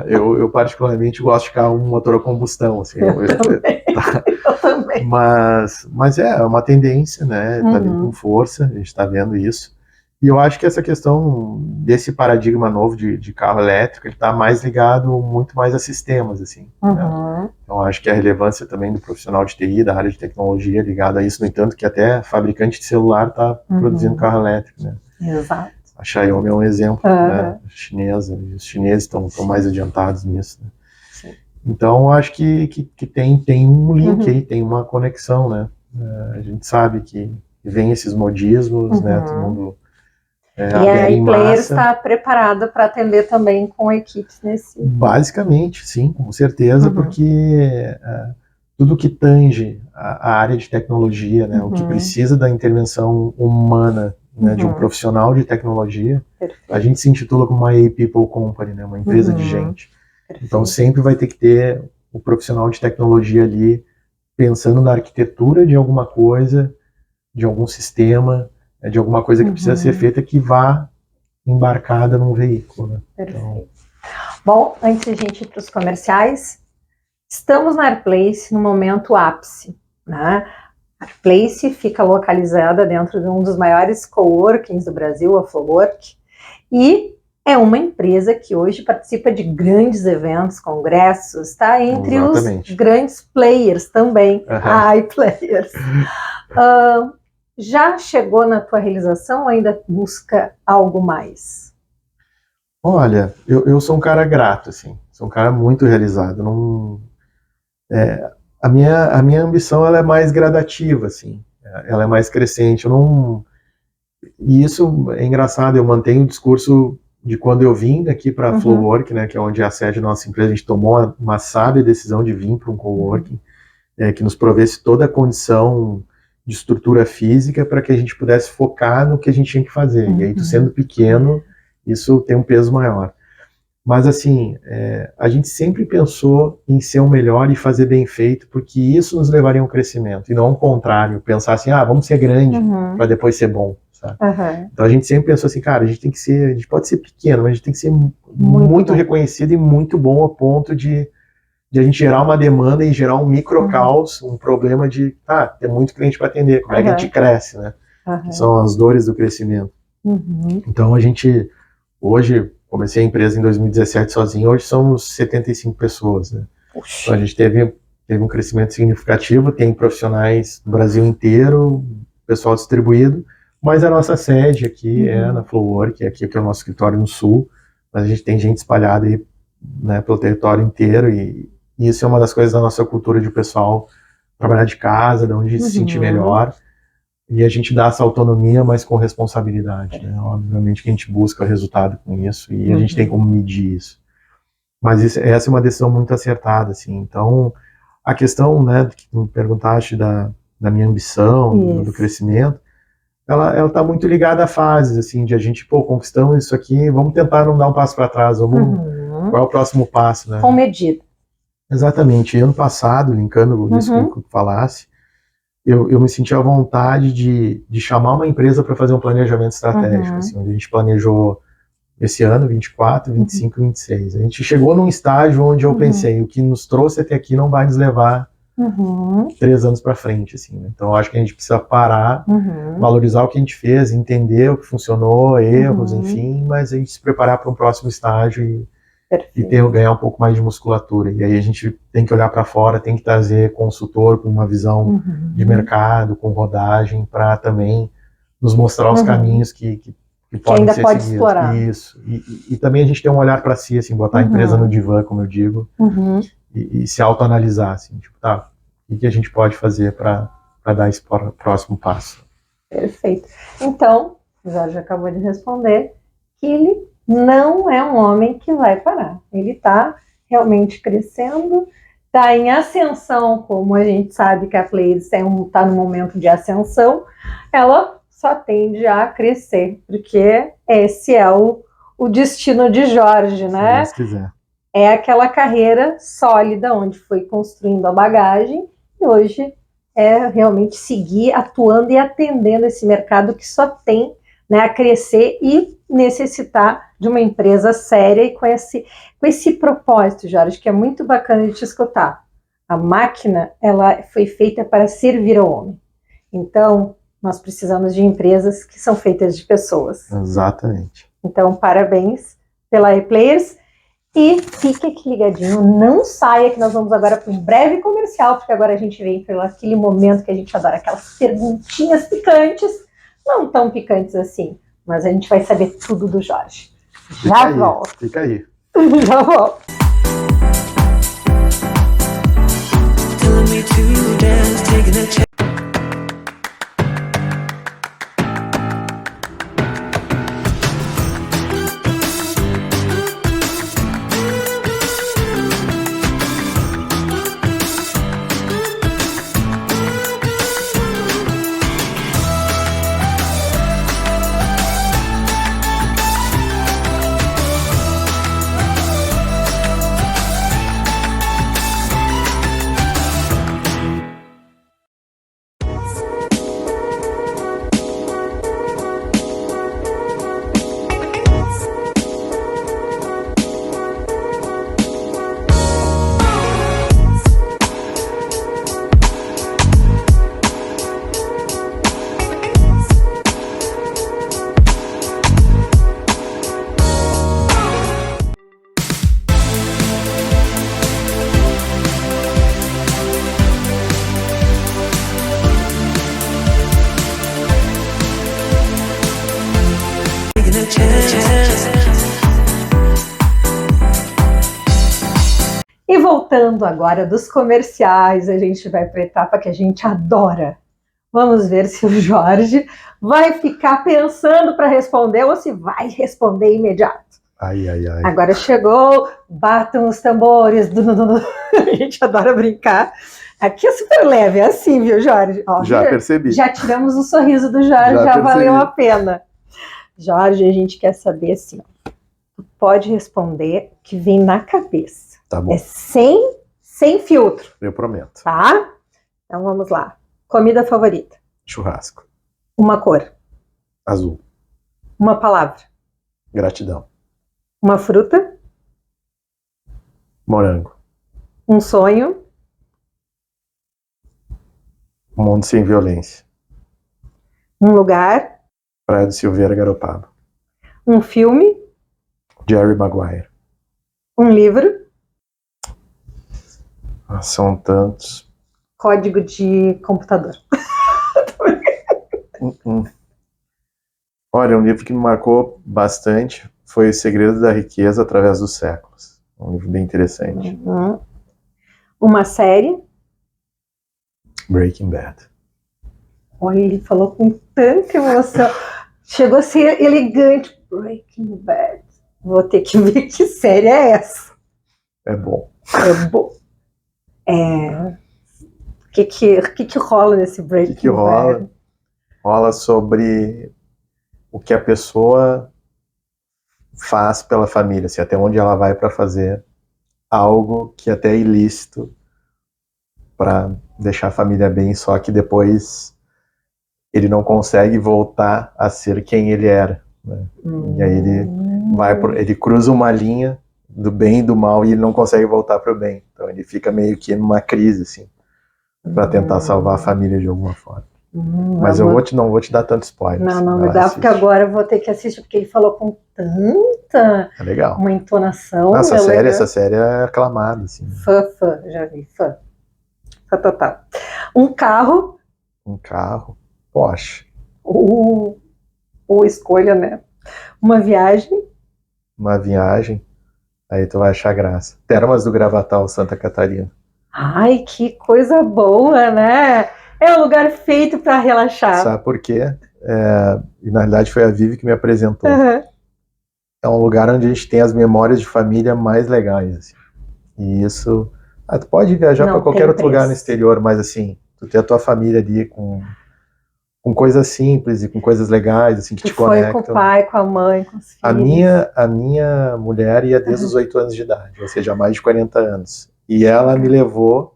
Eu particularmente gosto de carro motor a combustão, assim. Eu também. Mas é uma tendência, né? Tá vindo com força, a gente está vendo isso. E eu acho que essa questão desse paradigma novo de carro elétrico, ele está mais ligado muito mais a sistemas, assim. Né? Então acho que a relevância também do profissional de TI, da área de tecnologia, ligada a isso, no entanto, que até fabricante de celular está produzindo carro elétrico, né? Exato. A Xiaomi é um exemplo, né? Chinesa, e os chineses estão mais adiantados nisso, né? Sim. Então acho que tem um link aí, tem uma conexão, né? A gente sabe que vem esses modismos, né? Todo mundo e a iPlayers está preparada para atender também com equipes nesse... Basicamente, sim, com certeza, porque tudo que tange a área de tecnologia, né, o que precisa da intervenção humana, né, de um profissional de tecnologia, a gente se intitula como uma A-People Company, né, uma empresa de gente. Então sempre vai ter que ter o profissional de tecnologia ali pensando na arquitetura de alguma coisa, de algum sistema, de alguma coisa que precisa ser feita que vá embarcada num veículo. Né? Perfeito. Então... Bom, antes de a gente ir para os comerciais, estamos na AirPlace no momento ápice. Né? A AirPlace fica localizada dentro de um dos maiores coworkings do Brasil, a Flowwork, e é uma empresa que hoje participa de grandes eventos, congressos, está entre os grandes players também, a iPlayers. Já chegou na tua realização ou ainda busca algo mais? Olha, eu sou um cara grato, assim, sou um cara muito realizado. Não, a minha ambição ela é mais gradativa, assim, ela é mais crescente. E isso é engraçado, eu mantenho o discurso de quando eu vim aqui para a Flowwork, né, que é onde é a sede da nossa empresa. A gente tomou uma sábia decisão de vir para um coworking, que nos provesse toda a condição de estrutura física para que a gente pudesse focar no que a gente tinha que fazer. E aí, tu sendo pequeno, isso tem um peso maior. Mas assim, a gente sempre pensou em ser o melhor e fazer bem feito, porque isso nos levaria a um crescimento, e não ao contrário, pensar assim, vamos ser grande para depois ser bom, sabe? Aham. Então a gente sempre pensou assim, cara, a gente pode ser pequeno, mas a gente tem que ser muito bom. reconhecido e muito bom a ponto de a gente gerar uma demanda e gerar um microcaos, um problema de, ter muito cliente para atender, como é que a gente cresce, né? Que são as dores do crescimento. Então a gente, hoje, comecei a empresa em 2017 sozinho, hoje somos 75 pessoas, né? Então a gente teve um crescimento significativo, tem profissionais do Brasil inteiro, pessoal distribuído, mas a nossa sede aqui é na Flowwork, aqui que é o nosso escritório no Sul, mas a gente tem gente espalhada aí, né, pelo território inteiro, e isso é uma das coisas da nossa cultura de o pessoal trabalhar de casa, de onde se sentir melhor, e a gente dá essa autonomia, mas com responsabilidade, né? Obviamente que a gente busca resultado com isso, e a gente tem como medir isso. Mas essa é uma decisão muito acertada, assim. Então, a questão, né, que tu me perguntaste da minha ambição, do crescimento, ela está muito ligada a fases, assim, de a gente, conquistamos isso aqui, vamos tentar não dar um passo para trás, qual é o próximo passo, né? Com medida. Exatamente. Ano passado, linkando isso que tu falasse, eu me senti à vontade de chamar uma empresa para fazer um planejamento estratégico, assim, onde a gente planejou esse ano, 24, 25 e 26. A gente chegou num estágio onde eu pensei, o que nos trouxe até aqui não vai nos levar 3 anos para frente, assim, né? Então eu acho que a gente precisa parar, valorizar o que a gente fez, entender o que funcionou, erros, enfim, mas a gente se preparar para um próximo estágio e ganhar um pouco mais de musculatura. E aí a gente tem que olhar para fora, tem que trazer consultor com uma visão de mercado, com rodagem, para também nos mostrar os caminhos que podem ainda ser pode seguidos. explorar. Isso. E também a gente tem um olhar para si, assim, botar a empresa no divã, como eu digo, e se autoanalisar, assim, tipo, o que a gente pode fazer para dar esse próximo passo. Perfeito. Então, o Jorge acabou de responder que ele não é um homem que vai parar. Ele está realmente crescendo, está em ascensão, como a gente sabe que a Pleiades está no momento de ascensão, ela só tende a crescer, porque esse é o destino de Jorge, né? Se Deus quiser. É aquela carreira sólida, onde foi construindo a bagagem, e hoje é realmente seguir atuando e atendendo esse mercado que só tem, né, a crescer e necessitar de uma empresa séria e com esse propósito, Jorge, que é muito bacana de te escutar. A máquina, ela foi feita para servir ao homem. Então, nós precisamos de empresas que são feitas de pessoas. Exatamente. Então, parabéns pela ePlayers. E fique aqui ligadinho, não saia, que nós vamos agora para um breve comercial, porque agora a gente vem para aquele momento que a gente adora, aquelas perguntinhas picantes, não tão picantes assim, mas a gente vai saber tudo do Jorge. Já volto. Fica aí. Já volto. E voltando agora dos comerciais, a gente vai para a etapa que a gente adora. Vamos ver se o Jorge vai ficar pensando para responder ou se vai responder imediato. Ai. Agora chegou, batam os tambores. A gente adora brincar. Aqui é super leve, é assim, viu, Jorge? Ó, já percebi. Já tiramos o sorriso do Jorge, já valeu a pena. Jorge, a gente quer saber assim, ó, tu pode responder o que vem na cabeça. Tá bom. É sem filtro. Eu prometo. Tá? Então vamos lá. Comida favorita? Churrasco. Uma cor? Azul. Uma palavra. Gratidão. Uma fruta. Morango. Um sonho. Um mundo sem violência. Um lugar. Praia do Silveira, Garopaba. Um filme. Jerry Maguire. Um livro. São tantos. Código de computador. Olha, um livro que me marcou bastante foi O Segredo da Riqueza através dos séculos. Um livro bem interessante. Uhum. Uma série. Breaking Bad. Olha, ele falou com tanta emoção. Chegou a ser elegante. Breaking Bad. Vou ter que ver que série é essa. É bom. É bom. O que rola nesse Breaking O que rola? Bad? Rola sobre o que a pessoa faz pela família, assim, até onde ela vai para fazer algo que até é ilícito para deixar a família bem, só que depois ele não consegue voltar a ser quem ele era, né? E aí ele cruza uma linha do bem e do mal e ele não consegue voltar para o bem. Então ele fica meio que numa crise, assim, para tentar salvar a família de alguma forma. Mas eu não vou te dar tanto spoiler. Não me dá, porque agora eu vou ter que assistir, porque ele falou com tanta É legal. uma entonação. Essa série é aclamada, assim. Fã, já vi, fã. Fã total. Um carro. Um carro. Porsche. Ou escolha, né? Uma viagem. Uma viagem. Aí tu vai achar graça. Termas do Gravatal, Santa Catarina. Ai, que coisa boa, né? É um lugar feito para relaxar. Sabe por quê? E na realidade foi a Vivi que me apresentou. Uhum. É um lugar onde a gente tem as memórias de família mais legais, assim. E isso... tu pode viajar para qualquer outro lugar no exterior, mas assim, tu ter a tua família ali com coisas simples e com coisas legais, assim, que te conectam. Foi com o pai, com a mãe, com os filhos. A minha mulher ia desde os 8 anos de idade, ou seja, há mais de 40 anos. E ela me levou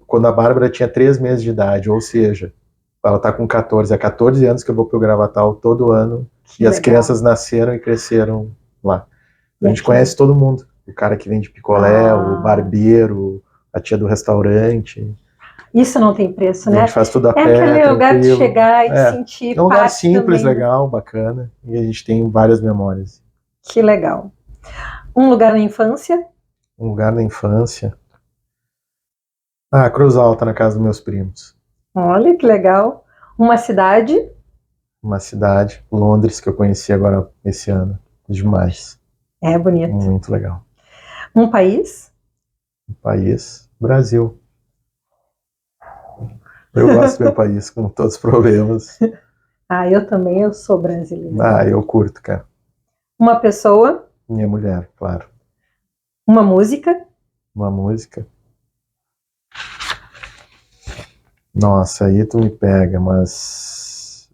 quando a Bárbara tinha 3 meses de idade, ou seja, ela tá com 14. Há 14 anos que eu vou pro Gravatal todo ano. Que e legal. As crianças nasceram e cresceram lá. A gente conhece todo mundo. O cara que vende picolé, o barbeiro, a tia do restaurante. Isso não tem preço, né? A gente faz tudo a pé, aquele tranquilo. Lugar de chegar e sentir é um lugar parte simples, também. legal, bacana. E a gente tem várias memórias. Que legal. Um lugar na infância? Um lugar na infância? Cruz Alta, na casa dos meus primos. Olha, que legal. Uma cidade? Uma cidade, Londres, que eu conheci agora esse ano. Demais. É bonito. Muito legal. Um país? Um país, Brasil. Eu gosto do meu país, com todos os problemas. Eu também, eu sou brasileira. Eu curto, cara. Uma pessoa? Minha mulher, claro. Uma música? Uma música? Nossa, aí tu me pega, mas...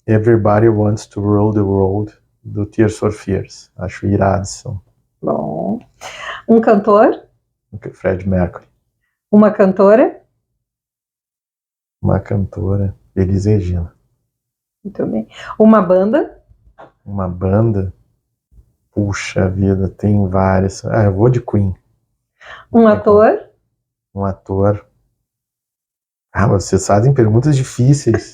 Everybody Wants to Rule the World, do Tears for Fears. Acho irado. Bom. Um cantor? Fred Mercury. Uma cantora? Uma cantora, Elis Regina. Muito bem. Uma banda? Uma banda? Puxa vida, tem várias. Eu vou de Queen. Um ator? Um ator. Vocês fazem perguntas difíceis.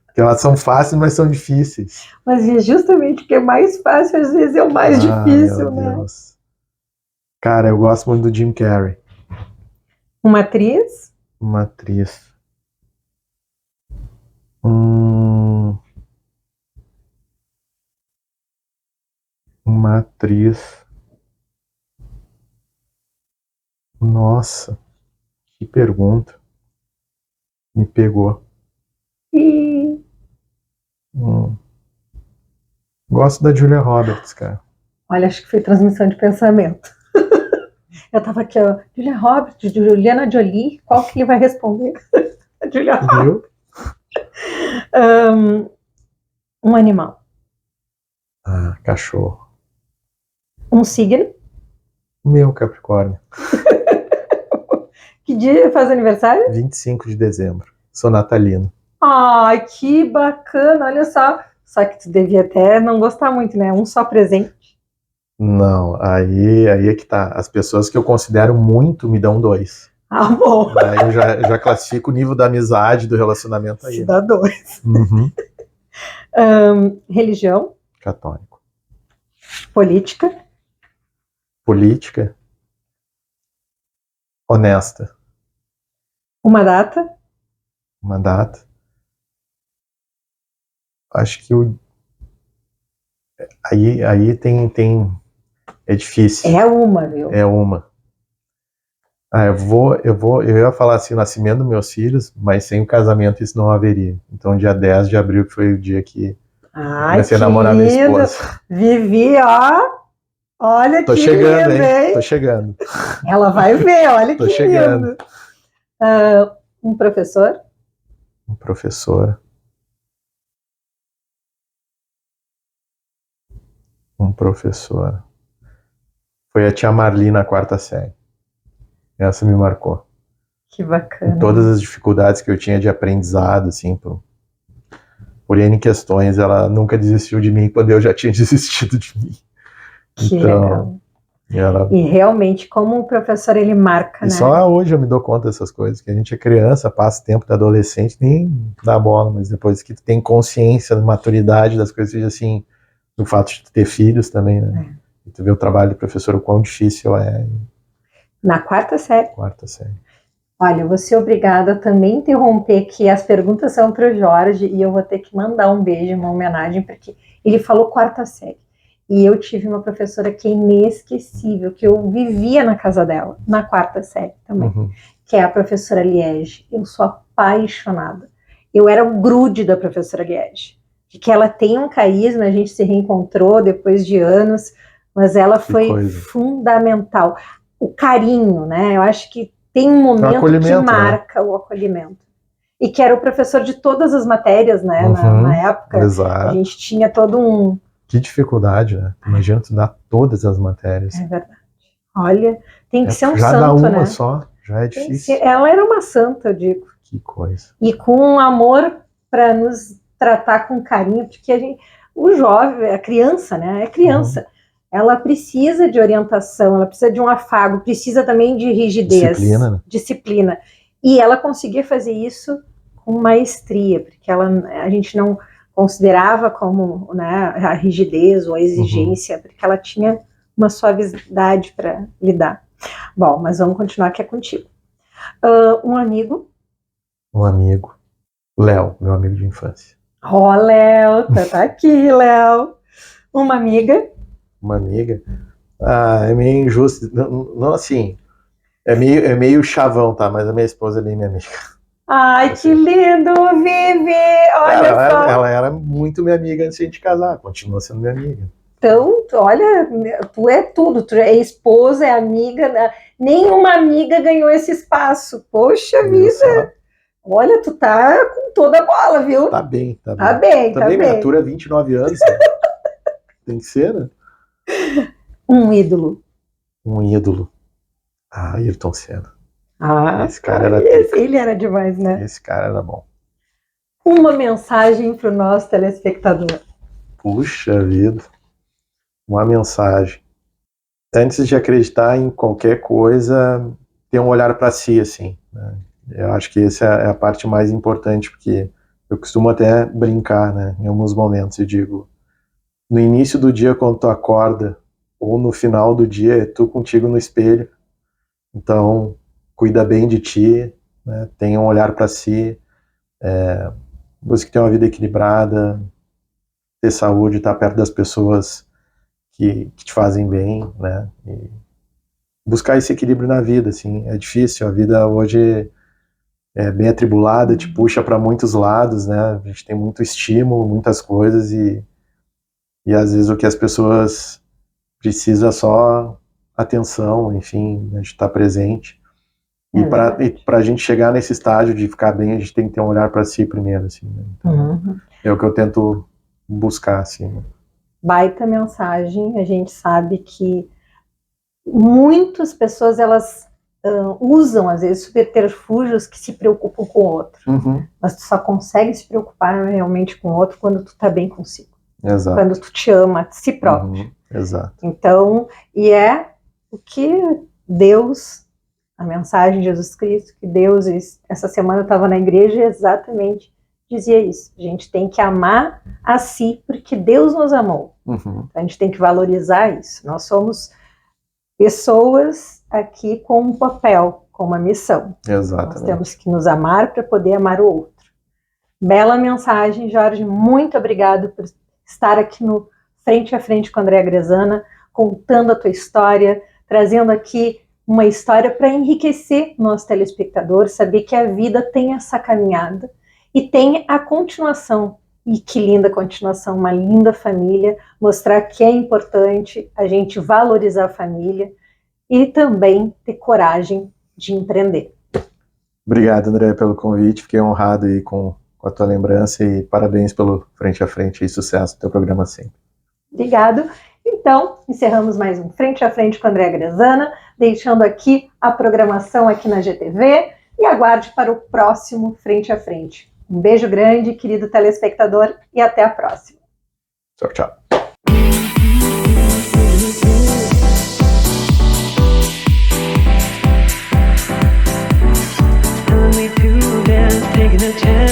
Porque elas são fáceis, mas são difíceis. Mas é justamente o que é mais fácil, às vezes é o mais difícil, meu né? Deus. Cara, eu gosto muito do Jim Carrey. Uma atriz? Uma atriz. Uma atriz. Nossa, que pergunta. Me pegou. Gosto da Julia Roberts, cara. Olha, acho que foi transmissão de pensamento. Eu tava aqui, ó, Julia Roberts, Juliana Jolie, qual que ele vai responder? A Julia Roberts. Um animal. Cachorro. Um signo. Meu, Capricórnio. Que dia faz aniversário? 25 de dezembro. Sou natalino. Ai, que bacana, olha só. Só que tu devia até não gostar muito, né? Um só presente. Não, aí é que tá. As pessoas que eu considero muito me dão 2. Ah, bom. Daí eu já classifico o nível da amizade, do relacionamento aí. Se dá 2. Uhum. Religião, Católico. política, Política. Honesta. uma data, Uma data. Acho que aí tem. É difícil. é uma, viu? É uma. Eu ia falar assim, o nascimento dos meus filhos, mas sem o casamento isso não haveria. Então, dia 10 de abril, que foi o dia que eu Ai, comecei a namorar minha querido. esposa. Vivi, ó. Olha Tô que chegando, lindo, hein? hein? Tô chegando. Ela vai ver, olha Tô que chegando. lindo. Um professor, Um professor. Um professor. Foi a tia Marli na 4ª série. Essa me marcou. que Em bacana. todas as dificuldades que eu tinha de aprendizado, assim, por N questões, ela nunca desistiu de mim quando eu já tinha desistido de mim. Que Então, legal. E realmente, como o professor, ele marca, e né? só hoje eu me dou conta dessas coisas, que a gente é criança, passa tempo da adolescente, nem dá bola, mas depois que tu tem consciência, maturidade das coisas, seja assim, do fato de tu ter filhos também, né? E tu vê o trabalho do professor, o quão difícil é. Na 4ª série. 4ª série. Olha, eu vou ser obrigada a também interromper, que as perguntas são para o Jorge e eu vou ter que mandar um beijo, uma homenagem, porque ele falou 4ª série. E eu tive uma professora que é inesquecível, que eu vivia na casa dela, na 4ª série também, que é a professora Liege. Eu sou apaixonada. Eu era o grude da professora Liege, de que ela tem um carisma, a gente se reencontrou depois de anos, mas ela foi fundamental. O carinho, né? Eu acho que tem um momento que marca, né, o acolhimento. E que era o professor de todas as matérias, né? Na época, exato. A gente tinha todo um... Que dificuldade, né? Imagina tu dar todas as matérias. É verdade. Olha, tem que ser um já santo, dá uma, né? Só, já é difícil. Ela era uma santa, eu digo. Que coisa. E com um amor para nos tratar com carinho, porque o jovem, a criança, né? É criança. Ela precisa de orientação, ela precisa de um afago, precisa também de rigidez. Disciplina, né? Disciplina. E ela conseguia fazer isso com maestria, porque a gente não considerava como, né, a rigidez ou a exigência, porque ela tinha uma suavidade para lidar. Bom, mas vamos continuar, que é contigo. Um amigo. Um amigo. Léo, meu amigo de infância. Ó, Léo, tá aqui, Léo. Uma amiga. Uma amiga. É meio injusto. Não assim. É meio chavão, tá? Mas a minha esposa é bem minha amiga. Ai, assim. Que lindo, Vivi! Olha só. Ela era muito minha amiga antes de a gente casar. Continua sendo minha amiga. Então, olha, tu é tudo. Tu é esposa, é amiga. Né? Nenhuma amiga ganhou esse espaço. Poxa vida! Olha, tu tá com toda a bola, viu? Tá bem, tá bem. Tá bem, também minha altura é 29 anos. Né? Tem que ser, né? Um ídolo. Um ídolo. Ayrton Senna. Esse cara era ele era demais, né? Esse cara era bom. Uma mensagem para o nosso telespectador. Puxa vida. Uma mensagem. Antes de acreditar em qualquer coisa, ter um olhar para si, assim. Né? Eu acho que essa é a parte mais importante, porque eu costumo até brincar, né? Em alguns momentos eu digo, no início do dia quando tu acorda, ou no final do dia, é tu contigo no espelho. Então, cuida bem de ti, né? Tenha um olhar para si, busque ter uma vida equilibrada, ter saúde, estar perto das pessoas que te fazem bem, né? E buscar esse equilíbrio na vida, assim, é difícil. A vida hoje é bem atribulada, te puxa para muitos lados, né? A gente tem muito estímulo, muitas coisas e às vezes o que as pessoas precisam é só atenção, enfim, a gente estar presente. E para a gente chegar nesse estágio de ficar bem, a gente tem que ter um olhar para si primeiro, assim, né? Então, é o que eu tento buscar, assim. Né? Baita mensagem. A gente sabe que muitas pessoas, elas usam, às vezes, subterfúgios que se preocupam com o outro. Mas tu só consegue se preocupar realmente com o outro quando tu tá bem consigo. Exato. Quando tu te ama a si próprio. Exato. Então, e é o que Deus, a mensagem de Jesus Cristo, que Deus, essa semana eu estava na igreja e exatamente dizia isso. A gente tem que amar a si porque Deus nos amou. Então, a gente tem que valorizar isso. Nós somos pessoas aqui com um papel, com uma missão. Exatamente. Nós temos que nos amar para poder amar o outro. Bela mensagem, Jorge. Muito obrigado por estar aqui no Frente a Frente com a Andréa Grezana, contando a tua história, trazendo aqui uma história para enriquecer o nosso telespectador, saber que a vida tem essa caminhada e tem a continuação. E que linda continuação, uma linda família, mostrar que é importante a gente valorizar a família e também ter coragem de empreender. Obrigado, André, pelo convite, fiquei honrado aí com a tua lembrança e parabéns pelo Frente a Frente e sucesso do teu programa sempre. Obrigado. Então, encerramos mais um Frente a Frente com a Andréa Grezana, deixando aqui a programação aqui na GTV e aguarde para o próximo Frente a Frente. Um beijo grande, querido telespectador, e até a próxima. Tchau, tchau. Taking a chance.